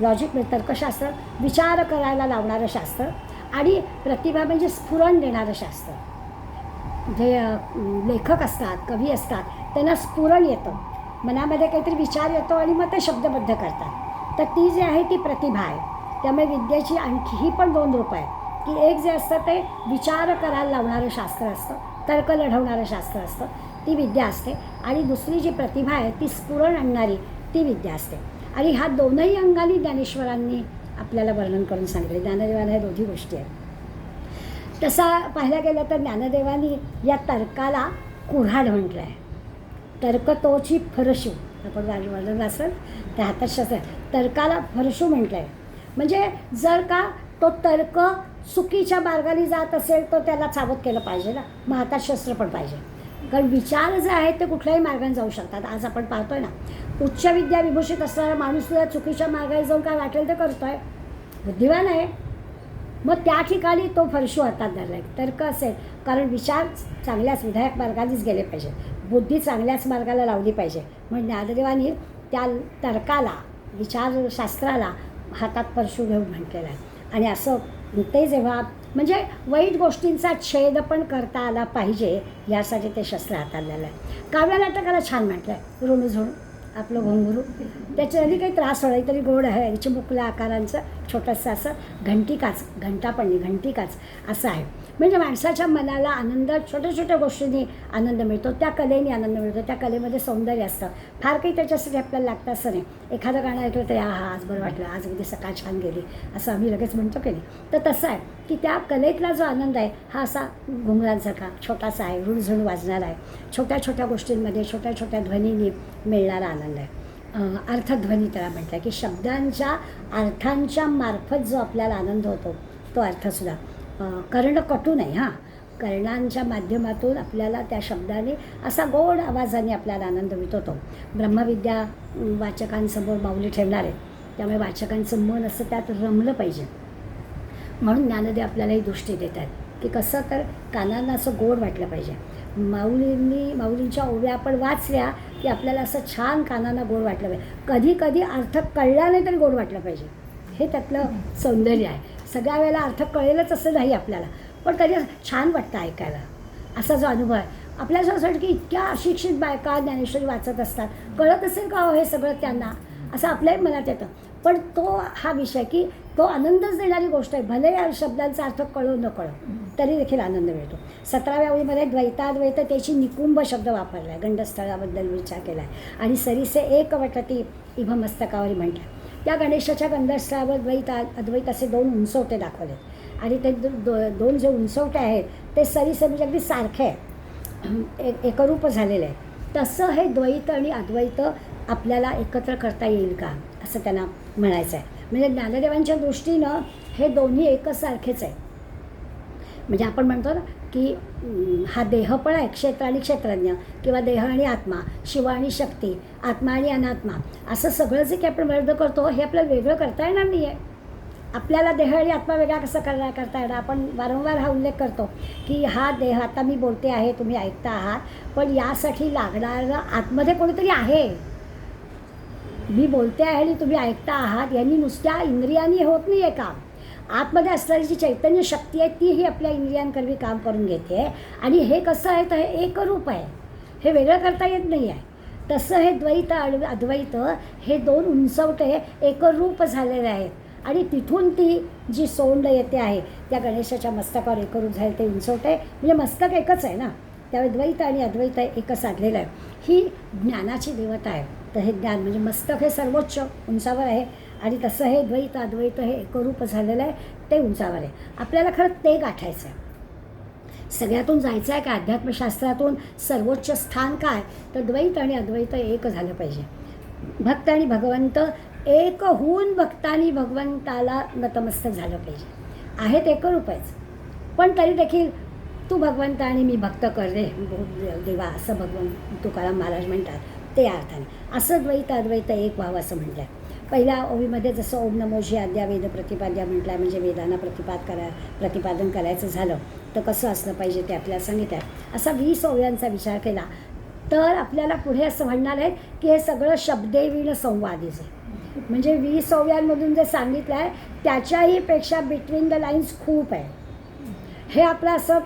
लॉजिक म्हणजे तर्कशास्त्र, विचार करायला लावणारं शास्त्र, आणि प्रतिभा म्हणजे स्फुरण देणारं शास्त्र. जे लेखक असतात, कवी असतात, त्यांना स्फुरण येतं, मनामध्ये काहीतरी विचार येतो आणि मग ते शब्दबद्ध करतात. तर ती जी आहे ती प्रतिभा आहे. त्यामुळे विद्येची आणखी पण 2 रूपं आहेत की एक जे असतं ते विचार करायला लावणारं शास्त्र असतं, तर्क लढवणारं शास्त्र असतं, ती विद्या असते. आणि दुसरी जी प्रतिभा आहे ती स्फुरण आणणारी ती विद्या असते. आणि ह्या दोनही अंगाने ज्ञानेश्वरांनी आपल्याला वर्णन करून सांगितले. ज्ञानदेवाला ह्या दोन्ही गोष्टी आहेत. तसा पाहायला गेलं तर ज्ञानदेवांनी या तर्काला कुऱ्हाड म्हटलं आहे. तर्क तोची फरशू, आपण वर्णन असेल त्या हातात शस्त्र, तर्काला फरशू म्हटलं आहे. म्हणजे जर का तो तर्क चुकीच्या मार्गाने जात असेल तर त्याला सावध केलं पाहिजे ना, मग हातात शस्त्र पण पाहिजे. कारण विचार जे आहेत ते कुठल्याही मार्गाने जाऊ शकतात. आज आपण पाहतोय ना, उच्च विद्या विभूषित असणारा माणूस सुद्धा चुकीच्या मार्गाने जाऊन काय वाटेल ते करतोय. बुद्धिवान आहे, मग त्या ठिकाणी तो फरशू हातात धरला आहे. तर्क असेल, कारण विचार चांगल्याच विधायक मार्गानेच गेले पाहिजे, बुद्धी चांगल्याच मार्गाला लावली पाहिजे. म्हणून ज्ञानदेवांनी त्या तर्काला, विचारशास्त्राला हातात परशू घेऊन म्हटलेलं आहे. आणि असं ते जेव्हा म्हणजे वाईट गोष्टींचा छेद पण करता आला पाहिजे यासाठी ते शस्त्र हाताळलेलं आहे. काव्यनाटकाला छान म्हटलं आहे, ऋणझुण आपलं घुंगरू, त्याच्या आधी काही त्रास होणार तरी गोड आहे, चिमुकल्या आकारांचं छोटंसं असं घंटिकाच, घंटा पण नाही घंटिकाच असं आहे. म्हणजे माणसाच्या मनाला आनंद, छोट्या छोट्या गोष्टींनी आनंद मिळतो, त्या कलेने आनंद मिळतो, त्या कलेमध्ये सौंदर्य असतं. फार काही त्याच्यासाठी आपल्याला लागतं असं नाही. एखादं गाणं ऐकलं तरी हा आज बरं वाटलं, आज अगदी सकाळ छान गेली असं आम्ही लगेच म्हणतो की नाही. तर तसं आहे की त्या कलेतला जो आनंद आहे हा असा घुंगरांसारखा छोटासा आहे, रुणझुण वाजणारा आहे, छोट्या छोट्या गोष्टींमध्ये छोट्या छोट्या ध्वनींनी मिळणारा आनंद आहे. अर्थध्वनी त्याला म्हटलं की शब्दांच्या अर्थांच्या मार्फत जो आपल्याला आनंद होतो तो अर्थसुद्धा कर्णकटू नाही, हां, कर्णांच्या माध्यमातून आपल्याला त्या शब्दाने असा गोड आवाजाने आपल्याला आनंद मिळतो. तो ब्रह्मविद्या वाचकांसमोर माऊली ठेवणार आहे, त्यामुळे वाचकांचं मन असं त्यात रमलं पाहिजे. म्हणून ज्ञानदेव आपल्याला ही दृष्टी देतात की कसं तर कानांना असं गोड वाटलं पाहिजे. माऊलींच्या ओव्या आपण वाचल्या की आपल्याला असं छान कानांना गोड वाटलं पाहिजे. कधी कधी अर्थ कळला नाही तरी गोड वाटलं पाहिजे, हे त्यातलं सौंदर्य आहे. सगळ्या वेळेला अर्थ कळेलच असं नाही आपल्याला, पण कधी छान वाटतं ऐकायला. असा जो अनुभव आहे आपल्याला असं वाटतं की इतक्या अशिक्षित बायका ज्ञानेश्वरी वाचत असतात, कळत असेल का हे सगळं त्यांना, असं आपल्याही मनात येतं. पण तो हा विषय की तो आनंदच देणारी गोष्ट आहे. भले या शब्दांचा अर्थ कळो न कळो तरी देखील आनंद मिळतो. 17व्या ओळीमध्ये द्वैताद्वैत त्याची निकुंभ शब्द वापरला आहे, गंडस्थळाबद्दल विचार केला आहे. आणि सरीसे एक वटती इभ मस्तकावरी म्हटलं. त्या गणेशाच्या गंडस्थळावर द्वैत अद्वैत असे दोन उंचवटे दाखवले आणि ते दोन जे उंचवटे आहेत ते सरीसे म्हणजे अगदी सारखे आहे, एकरूप झालेले आहे. तसं हे द्वैत आणि अद्वैत आपल्याला एकत्र करता येईल का असं त्यांना म्हणायचं आहे. म्हणजे ज्ञानदेवांच्या दृष्टीनं हे दोन्ही एकच सारखेच आहे. म्हणजे आपण म्हणतो ना की हा देह पण आहे, क्षेत्र आणि क्षेत्रज्ञ, किंवा देह आणि आत्मा, शिव आणि शक्ती, आत्मा आणि अनात्मा, असं सगळं जे काही आपण वर्ग करतो हे आपल्याला वेगळं करता येणार नाही आहे. आपल्याला देह आणि आत्मा वेगळा कसं करता येणार. आपण वारंवार हा उल्लेख करतो की हा देह, आता मी बोलते आहे, तुम्ही ऐकता आहात, पण यासाठी लागणारं आतमध्ये कोणीतरी आहे. मी बोलते आहे आणि तुम्ही ऐकता आहात यांनी नुसत्या इंद्रियांनी होत नाही आहे काम. आतमध्ये असणारी जी चैतन्य शक्ती आहे तीही आपल्या इंद्रियांकरवी काम करून घेते. आणि हे कसं आहे तर हे एकरूप आहे, हे वेगळं करता येत नाही आहे. तसं हे द्वैत आणि अद्वैत हे दोन उंचवटे एकरूप झालेले आहेत. आणि तिथून ती जी सोंड येते आहे त्या गणेशाच्या मस्तकावर एकरूप झाले ते उंचवटे, म्हणजे मस्तक एकच आहे ना, त्यावेळी द्वैत आणि अद्वैत एकच साधलेलं आहे. ही ज्ञानाची देवता आहे. तर हे ज्ञान म्हणजे मस्तक हे सर्वोच्च उंचावर आहे आणि तसं हे द्वैत अद्वैत हे एकरूप झालेलं आहे ते उंचावर आहे. आपल्याला खरं ते गाठायचं आहे. सगळ्यातून जायचं आहे का अध्यात्मशास्त्रातून सर्वोच्च स्थान काय तर द्वैत आणि अद्वैत एक झालं पाहिजे. भक्त आणि भगवंत एक होऊन भक्तांनी भगवंताला नतमस्तक झालं पाहिजे. आहेत एकरूप आहेच, पण तरी देखील तू भगवंत आणि मी भक्त कर रे देवा असं भगवंत तुकाराम महाराज म्हणतात. ते अर्थाने असं द्वैत अद्वैत एक व्हावं असं म्हटलं आहे. पहिल्या ओवीमध्ये जसं ओम नमोजी आद्या वेद प्रतिपाद्या म्हटलं आहे, म्हणजे वेदांना प्रतिपादन करायचं झालं तर कसं असलं पाहिजे ते आपल्याला सांगितलं आहे. असा 20 ओव्यांचा विचार केला तर आपल्याला पुढे असं म्हणणार आहे की हे सगळं शब्देवीण संवादीच आहे. म्हणजे 20 ओव्यांमधून जे सांगितलं आहे त्याच्याही पेक्षा बिटवीन द लाईन्स खूप आहे. हे आपलं असं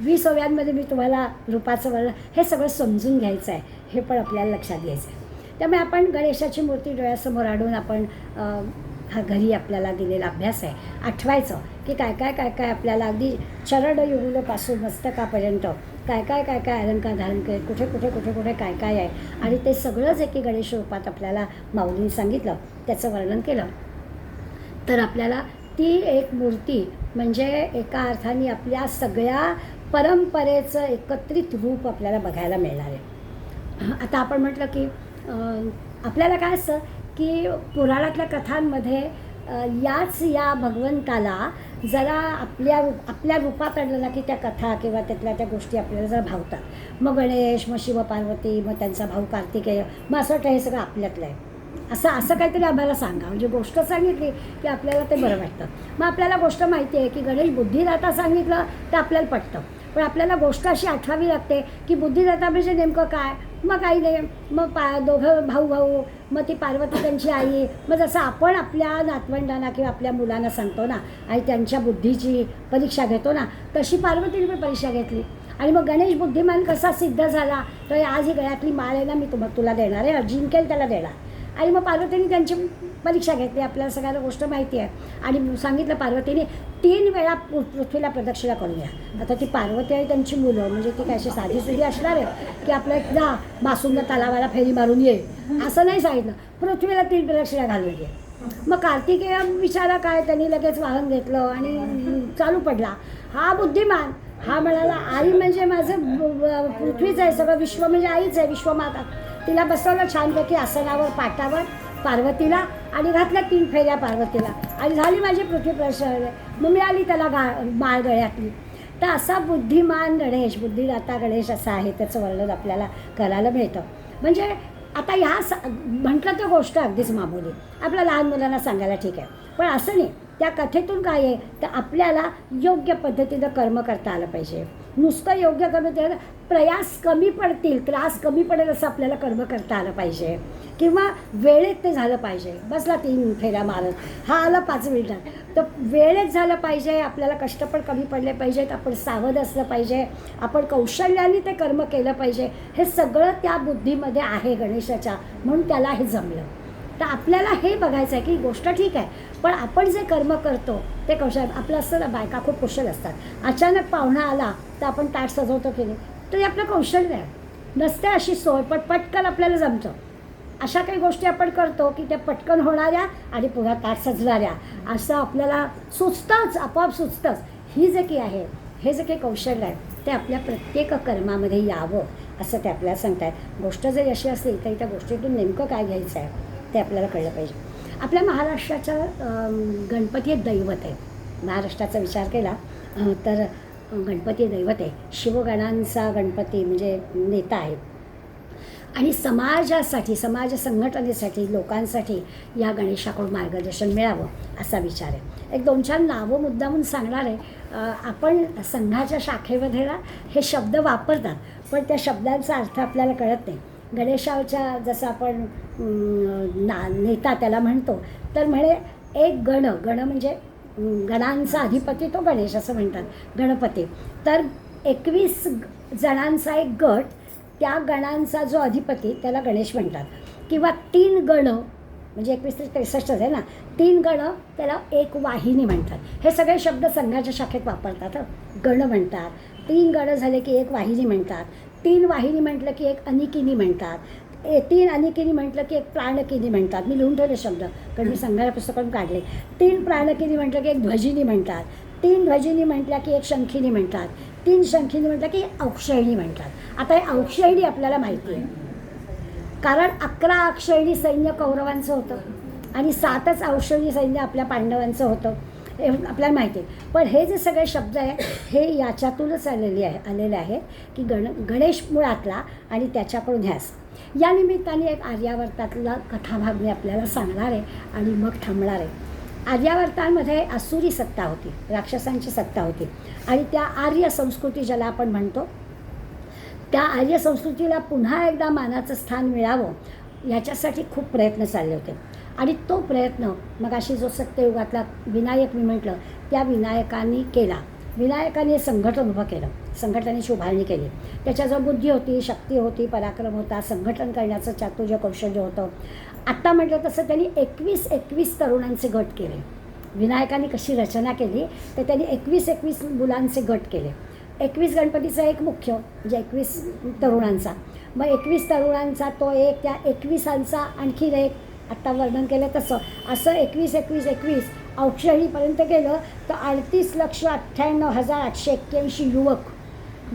20 ओव्यांमध्ये मी तुम्हाला रूपाचं वर्णन हे सगळं समजून घ्यायचं आहे, हे पण आपल्याला लक्षात घ्यायचं आहे. त्यामुळे आपण गणेशाची मूर्ती डोळ्यासमोर आणून आपण हा घरी आपल्याला दिलेला अभ्यास आहे आठवायचं की काय काय काय काय आपल्याला अगदी चरणयुगुलपासून मस्तकापर्यंत काय काय काय काय अलंकार धारण केले, कुठे कुठे कुठे कुठे काय काय आहे. आणि ते सगळं जे की गणेश रूपात आपल्याला माऊलींनी सांगितलं त्याचं वर्णन केलं तर आपल्याला ती एक मूर्ती म्हणजे एका अर्थाने आपल्या सगळ्या परंपरेचं एकत्रित रूप आपल्याला बघायला मिळणार आहे. आता आपण म्हटलं की आपल्याला काय असतं की पुराणातल्या कथांमध्ये या भगवंताला जरा आपल्या रूपात आणलं ना की त्या कथा किंवा त्यातल्या त्या गोष्टी आपल्याला जरा भावतात. मग गणेश, मग शिवपार्वती, मग त्यांचा भाऊ कार्तिकेय, मग असं वाटतं हे सगळं आपल्यातलं आहे. असं असं काहीतरी आम्हाला सांगा. म्हणजे गोष्ट सांगितली की आपल्याला ते बरं वाटतं. मग आपल्याला गोष्ट माहिती आहे की गणेश बुद्धिदाता सांगितलं तर आपल्याला पटतं. पण आपल्याला गोष्ट अशी आठवावी लागते की बुद्धिदाता म्हणजे नेमकं काय. मग काही नाही, मग दोघं भाऊ भाऊ, मग ती पार्वती त्यांची आई. मग जसं आपण आपल्या नातवंडांना किंवा आपल्या मुलांना सांगतो ना आणि त्यांच्या बुद्धीची परीक्षा घेतो ना, तशी पार्वतीने पण परीक्षा घेतली. आणि मग गणेश बुद्धिमान कसा सिद्ध झाला, तर आज ही गळ्यातली माळ आहे ना, मी तुला देणार आहे, अजिंक्य त्याला देणार. आणि मग पार्वतीने त्यांची परीक्षा घेतली. आपल्याला सगळ्यांना गोष्ट माहिती आहे. आणि सांगितलं पार्वतीने 3 वेळा पृथ्वीला प्रदक्षिणा करून या. आता ती पार्वती आणि त्यांची मुलं म्हणजे ती काय अशी साधीसुधी असणार आहे की आपल्या जा बासुंद तलावाला फेरी मारून ये, असं नाही सांगितलं. पृथ्वीला 3 प्रदक्षिणा घालून ये. मग कार्तिकेय विचारा काय, त्यांनी लगेच वाहन घेतलं आणि चालू पडला. हा बुद्धिमान हा म्हणाला, आई म्हणजे माझं पृथ्वीच आहे, सगळं विश्व म्हणजे आईच आहे, विश्वमाता. तिला बसवलं छानपैकी आसनावर, पाटावर पार्वतीला आणि घातल्या 3 फेऱ्या पार्वतीला आणि झाली माझी पृथ्वी प्रदक्षिणा. मग मिळाली त्याला माळ गळ्यातली. तर असा बुद्धिमान गणेश, बुद्धिदाता गणेश असा आहे, त्याचं वर्णन आपल्याला करायला मिळतं. म्हणजे आता ह्या म्हटलं तर गोष्ट अगदीच मामूली, आपल्या लहान मुलांना सांगायला ठीक आहे. पण असं नाही, त्या कथेतून काय आहे तर आपल्याला योग्य पद्धतीनं कर्म करता आलं पाहिजे. नुसतं योग्य कर्म ते प्रयास कमी पडतील, त्रास कमी पडेल असं आपल्याला कर्म करता आलं पाहिजे. किंवा वेळेत ते झालं पाहिजे. बसला 3 फेऱ्या मारत, हा आला 5 मिनिटात, तर वेळेत झालं पाहिजे. आपल्याला कष्ट पण कमी पडले पाहिजेत, आपण सावध असलं पाहिजे, आपण कौशल्याने ते कर्म केलं पाहिजे. हे सगळं त्या बुद्धीमध्ये आहे गणेशाच्या, म्हणून त्याला हे जमलं. तर आपल्याला हे बघायचं आहे की गोष्ट ठीक आहे, पण आपण जे कर्म करतो ते कौशल. आपलं असतं ना, बायका खूप कुशल असतात. अचानक पाहुणा आला तर आपण ताट सजवतो की नाही, तर आपलं कौशल्य आहे. नसते अशी सोय, पण पटकन आपल्याला जमतं. अशा काही गोष्टी आपण करतो की त्या पटकन होणाऱ्या आणि पुन्हा ताट सजणाऱ्या, असं आपल्याला सुचतंच, आपोआप सुचतंच. ही जे की आहे, हे जे काही कौशल्य आहे ते आपल्या प्रत्येक कर्मामध्ये यावं असं ते आपल्याला सांगतायत. गोष्ट जर अशी असली तरी त्या गोष्टीतून नेमकं काय घ्यायचं आहे ते आपल्याला कळलं पाहिजे. आपल्या महाराष्ट्राच्या गणपती एक दैवत आहे. महाराष्ट्राचा विचार केला तर गणपती दैवत आहे. शिवगणांचा गणपती म्हणजे नेता आहे. आणि समाजासाठी, समाज संघटनेसाठी, लोकांसाठी या गणेशाकडून मार्गदर्शन मिळावं असा विचार आहे. एक 2-4 नावं मुद्दामून सांगणार आहे. आपण संघाच्या शाखेमध्ये ना हे शब्द वापरतात, पण त्या शब्दांचा अर्थ आपल्याला कळत नाही. गणेशाच्या जसं आपण नेता त्याला म्हणतो, तर म्हणे एक गण म्हणजे गणांचा अधिपती तो गणेश असं म्हणतात, गणपती. तर 21 जणांचा एक गट, त्या गणांचा जो अधिपती त्याला गणेश म्हणतात. किंवा 3 गण म्हणजे 21 ते 63 आहे ना, 3 गण त्याला एक वाहिनी म्हणतात. हे सगळे शब्द संघाच्या शाखेत वापरतात. गण म्हणतात, 3 गण झाले की एक वाहिनी म्हणतात, 3 वाहिनी म्हटलं की एक अनिकिनी म्हणतात, 3 अनिकिनी म्हटलं की एक प्राणकिनी म्हणतात. मी लिहून ठेवले शब्द, कारण मी संघाच्या पुस्तकातून काढले. 3 प्राणकिनी म्हटलं की एक ध्वजिनी म्हणतात, 3 ध्वजिनी म्हटल्या की एक शंखिनी म्हणतात, 3 शंखिनी म्हटलं की औक्षयणी म्हणतात. आता हे औक्षयणी आपल्याला माहिती आहे, कारण 11 अक्षयणी सैन्य कौरवांचं होतं आणि 7च औक्षयणी सैन्य आपल्या पांडवांचं होतं, हे आपल्याला माहिती आहे. पण हे जे सगळे शब्द आहे हे याच्यातूनच आलेले आहेत की गणेश मुळातला आणि त्याच्याकडून ह्यास. या निमित्ताने एक आर्यावर्तातला कथाभाग मी आपल्याला सांगणार आहे आणि मग थांबणार आहे. आर्यावर्तामध्ये आसुरी सत्ता होती, राक्षसांची सत्ता होती. आणि त्या आर्य संस्कृती ज्याला आपण म्हणतो, त्या आर्य संस्कृतीला पुन्हा एकदा मानाचं स्थान मिळावं याच्यासाठी खूप प्रयत्न चालले होते. आणि तो प्रयत्न मग अशी जो सत्ययुगातला विनायक मी म्हटलं, त्या विनायकांनी केला. विनायकाने संघटन उभं केलं, संघटनेची उभारणी केली. त्याच्याजवळ बुद्धी होती, शक्ती होती, पराक्रम होता, संघटन करण्याचं चातुर्य कौशल्य होतं. आत्ता म्हटलं तसं त्यांनी 21 तरुणांचे गट केले. विनायकाने कशी रचना केली तर त्यांनी 21 मुलांचे गट केले. 21 गणपतीचा एक मुख्य म्हणजे 21 तरुणांचा, मग 21 तरुणांचा तो एक, त्या 21 आणखीन एक, आत्ता वर्णन केलं तसं, असं 21 औक्षणीपर्यंत गेलं तर 38,98,881 युवक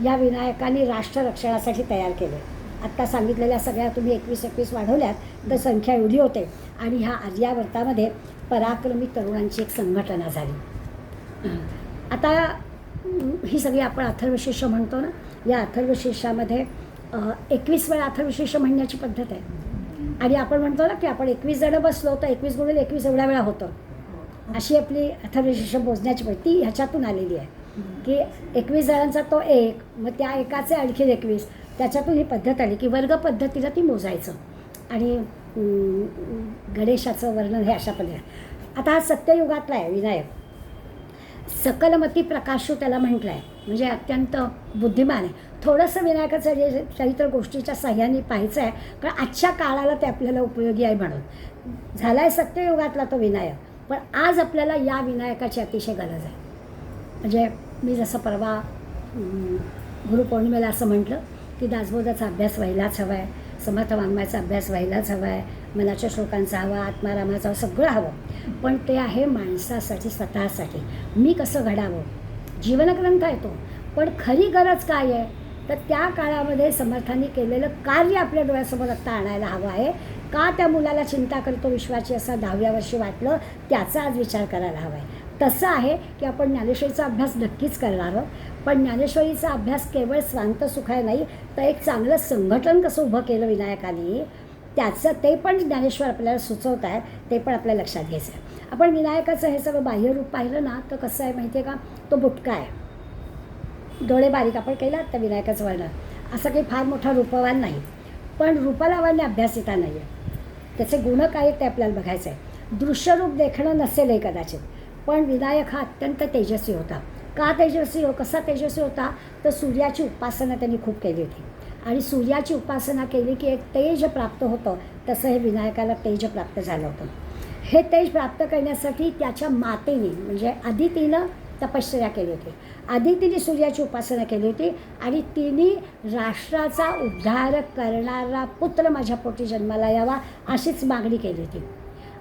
या विनायकांनी राष्ट्ररक्षणासाठी तयार केले. आत्ता सांगितलेल्या सगळ्या तुम्ही 21 वाढवल्यात तर संख्या एवढी होते. आणि ह्या आर्यावर्तामध्ये पराक्रमी तरुणांची एक संघटना झाली. आता ही सगळी आपण अथर्वशीर्ष म्हणतो ना, या अथर्वशीर्षामध्ये 21 वेळा अथर्वशीर्ष म्हणण्याची पद्धत आहे. आणि आपण म्हणतो ना की आपण 21 जणं बसलो तर 21 गुणिले 21 एवढ्या वेळा होतं. अशी आपली अथर्वशीर्ष मोजण्याची पद्धत ती ह्याच्यातून आलेली आहे की 21 जणांचा तो एक, मग त्या एकाचे आणखी 21, त्याच्यातून ही पद्धत आली की वर्ग पद्धतीला ती मोजायचं. आणि गणेशाचं वर्णन हे अशा पद्धतीने. आता हा सत्ययुगातला आहे विनायक. सकलमती प्रकाशू त्याला म्हटलं आहे, म्हणजे अत्यंत बुद्धिमान आहे. थोडंसं विनायकाचं जे चरित्र गोष्टीच्या साह्याने पाहायचं आहे, कारण आजच्या काळाला ते आपल्याला उपयोगी आहे म्हणून. झाला आहे सत्ययुगातला तो विनायक, पण आज आपल्याला या विनायकाची अतिशय गरज आहे. म्हणजे मी जसं परवा गुरुपौर्णिमेला असं म्हटलं की दासबोधाचा अभ्यास व्हायलाच हवा आहे, समर्थ वाङ्मयाचा अभ्यास व्हायलाच हवा आहे, मनाच्या श्लोकांचा हवा, आत्मारामाचा सगळं हवं. पण ते आहे माणसासाठी, स्वतःसाठी. मी कसं घडावं, जीवनग्रंथ आहे तो. पण खरी गरज काय आहे, तर त्या काळामध्ये समर्थांनी केलेलं कार्य आपल्या डोळ्यासमोर आत्ता आणायला हवं आहे. का त्या मुलाला चिंता करतो विश्वाची असं 10व्या वर्षी वाटलं, त्याचा आज विचार करायला हवा आहे. तसं आहे की आपण ज्ञानेश्वरीचा अभ्यास नक्कीच करणार आहोत, पण ज्ञानेश्वरीचा अभ्यास केवळ स्वांत सुखाय नाही, तर एक चांगलं संघटन कसं उभं केलं विनायकाने, त्याचं ते पण ज्ञानेश्वर आपल्याला सुचवत आहे, ते पण आपल्या लक्षात घ्यायचं आहे. आपण विनायकाचं हे सगळं बाह्यरूप पाहिलं ना, तर कसं आहे माहिती आहे का, तो बुटका आहे, डोळे बारीक. आपण केलं तर विनायकाचं वर्णन असं काही फार मोठा रूपवान नाही, पण रूपलावाने अभ्यास येता नाही आहे. त्याचे गुण काय ते आपल्याला बघायचं आहे. दृश्यरूप देखणं नसेलही कदाचित, पण विनायक हा अत्यंत तेजस्वी होता. का तेजस्वी कसा तेजस्वी होता, तर सूर्याची उपासना त्यांनी खूप केली होती. आणि सूर्याची उपासना केली की एक तेज प्राप्त होतं, तसं हे विनायकाला तेज प्राप्त झालं होतं. हे तेज प्राप्त करण्यासाठी त्याच्या मातेने म्हणजे आदितीनं तपश्चर्या केली होती. आदितीने सूर्याची उपासना केली होती आणि तिने राष्ट्राचा उद्धार करणारा पुत्र माझ्या पोटी जन्माला यावा अशीच मागणी केली होती.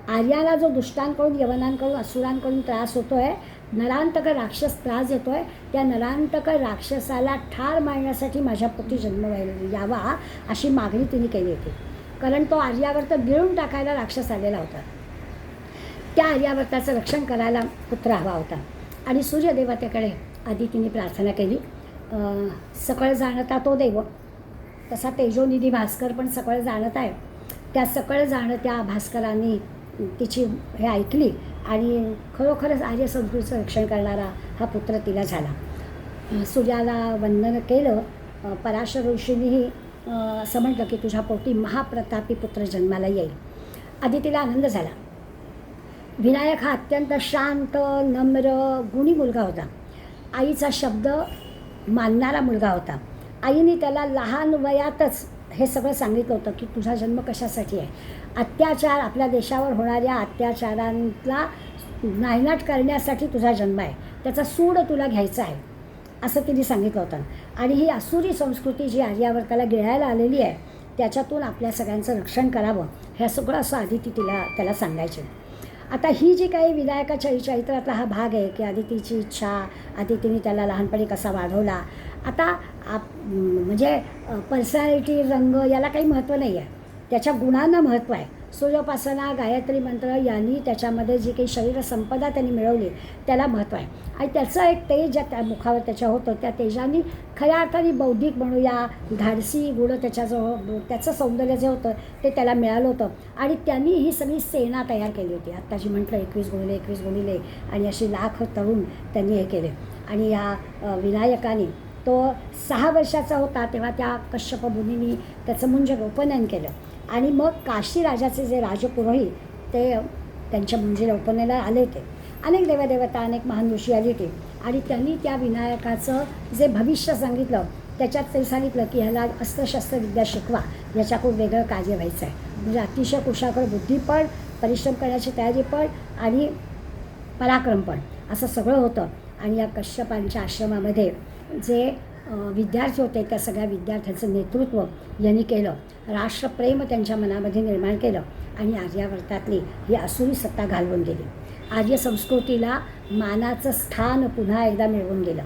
आर्याला जो दुष्टांकडून, यवनांकडून, असुरांकडून त्रास होतो आहे, नरांतक राक्षस त्रास देतो आहे, त्या नरांतक राक्षसाला ठार मारण्यासाठी माझ्या पोटी जन्म यावा अशी मागणी तिने केली होती. कारण तो आर्यावर्त गिळून टाकायला राक्षस आलेला होता. त्या आर्यावर्ताचं रक्षण करायला पुत्र हवा होता. आणि सूर्यदेवतेकडे आदितीने प्रार्थना केली. सकळ जाणता तो देव, तसा तेजोनिधी भास्कर पण सकळ जाणत आहे. त्या सकळ जाणत्या भास्करांनी तिची हे ऐकली आणि खरोखरच आर्य संस्कृतीचं रक्षण करणारा हा पुत्र तिला झाला. सूर्याला वंदन केलं. पराशर ऋषींनीही असं म्हटलं की तुझ्या पोटी महाप्रतापी पुत्र जन्माला येईल. आदितीला आनंद झाला. विनायक हा अत्यंत शांत, नम्र, गुणी मुलगा होता. आईचा शब्द मानणारा मुलगा होता. आईने त्याला लहान वयातच हे सगळं सांगितलं होतं की तुझा जन्म कशासाठी आहे. अत्याचार, आपल्या देशावर होणाऱ्या अत्याचारांना नायनाट करण्यासाठी तुझा जन्म आहे, त्याचा सूड तुला घ्यायचा आहे असं तिने सांगितलं होतं. आणि ही आसुरी संस्कृती जी आर्यावर्ताला गिळायला आलेली आहे, त्याच्यातून आपल्या सगळ्यांचं रक्षण करावं हे सगळं असं आदिती त्याला सांगायचे. आता ही जी काही विनायकाच्या चरित्रातला हा भाग आहे की आदितीची इच्छा, आदितीने त्याला लहानपणी कसा वाढवला. आता म्हणजे पर्सनॅलिटी, रंग याला काही महत्त्व नाही आहे, त्याच्या गुणांना महत्त्व आहे. सूर्योपासना, गायत्री मंत्र यांनी त्याच्यामध्ये जी काही शरीर संपदा त्यांनी मिळवली त्याला महत्त्व आहे. आणि त्याचं एक तेज ज्या त्या मुखावर त्याच्या होतं, त्या तेजाने खऱ्या अर्थाने बौद्धिक म्हणूया, धाडसी गुण त्याच्याजवळ, त्याचं सौंदर्य जे होतं ते त्याला मिळालं होतं. आणि त्यांनी ही सगळी सेना तयार केली होती. आत्ताची म्हटलं 21 गुणिले आणि अशी लाख तरुण त्यांनी हे केले. आणि या विनायकाने तो 6 वर्षाचा होता तेव्हा त्या कश्यप मुनींनी त्याचं मुंज उपनयन केलं. आणि मग काशी राजाचे जे राजपुरोहित ते त्यांच्या मुंजीला उपनयनाला आले होते. अनेक देवदेवता, अनेक महान ऋषी आली होती. आणि त्यांनी त्या विनायकाचं जे भविष्य सांगितलं त्याच्यात ते सांगितलं की ह्याला अस्त्रशस्त्र विद्या शिकवा, याच्याकडून वेगळं कार्य व्हायचं आहे. म्हणजे अतिशय कुशाकडे बुद्धी पण, परिश्रम करण्याची तयारी पण आणि पराक्रम पण असं सगळं होतं. आणि या कश्यपांच्या आश्रमामध्ये जे विद्यार्थी होते त्या सगळ्या विद्यार्थ्यांचं नेतृत्व यांनी केलं. राष्ट्रप्रेम त्यांच्या मनामध्ये निर्माण केलं आणि आर्यावर्तातली ही आसुरी सत्ता घालवून दिली. आर्य संस्कृतीला मानाचं स्थान पुन्हा एकदा मिळवून दिलं.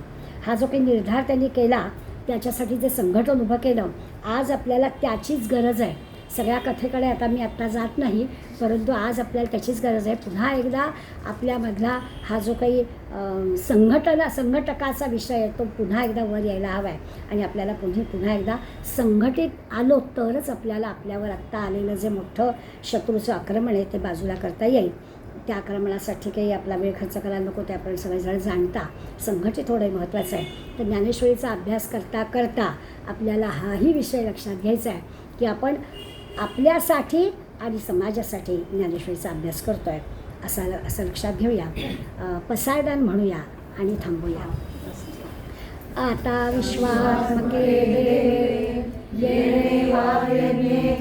हा जो काही निर्धार त्यांनी केला, त्याच्यासाठी जे संघटन उभं केलं, आज आपल्याला त्याचीच गरज आहे. सगळ्या कथेकडे आता मी आत्ता जात नाही, परंतु आज आपल्याला त्याचीच गरज आहे. पुन्हा एकदा आपल्यामधला हा जो काही संघटकाचा विषय आहे तो पुन्हा एकदा वर यायला हवा आहे आणि आपल्याला पुन्हा एकदा संघटित आलो तरच आपल्याला आपल्यावर आत्ता आलेलं जे मोठं शत्रूचं आक्रमण आहे ते बाजूला करता येईल. त्या आक्रमणासाठी काही आपला वेळ खर्च करायला नको, ते आपण सगळेजण जाणता संघटित होणं महत्त्वाचं आहे. तर ज्ञानेश्वरीचा अभ्यास करता करता आपल्याला हाही विषय लक्षात घ्यायचा आहे की आपण आपल्यासाठी आणि समाजासाठी ज्ञानेश्वरीचा अभ्यास करतो आहे असं लक्षात घेऊया. पसायदान म्हणूया आणि थांबूया. आता विश्वात्मके देवे येणे वाक्यज्ञे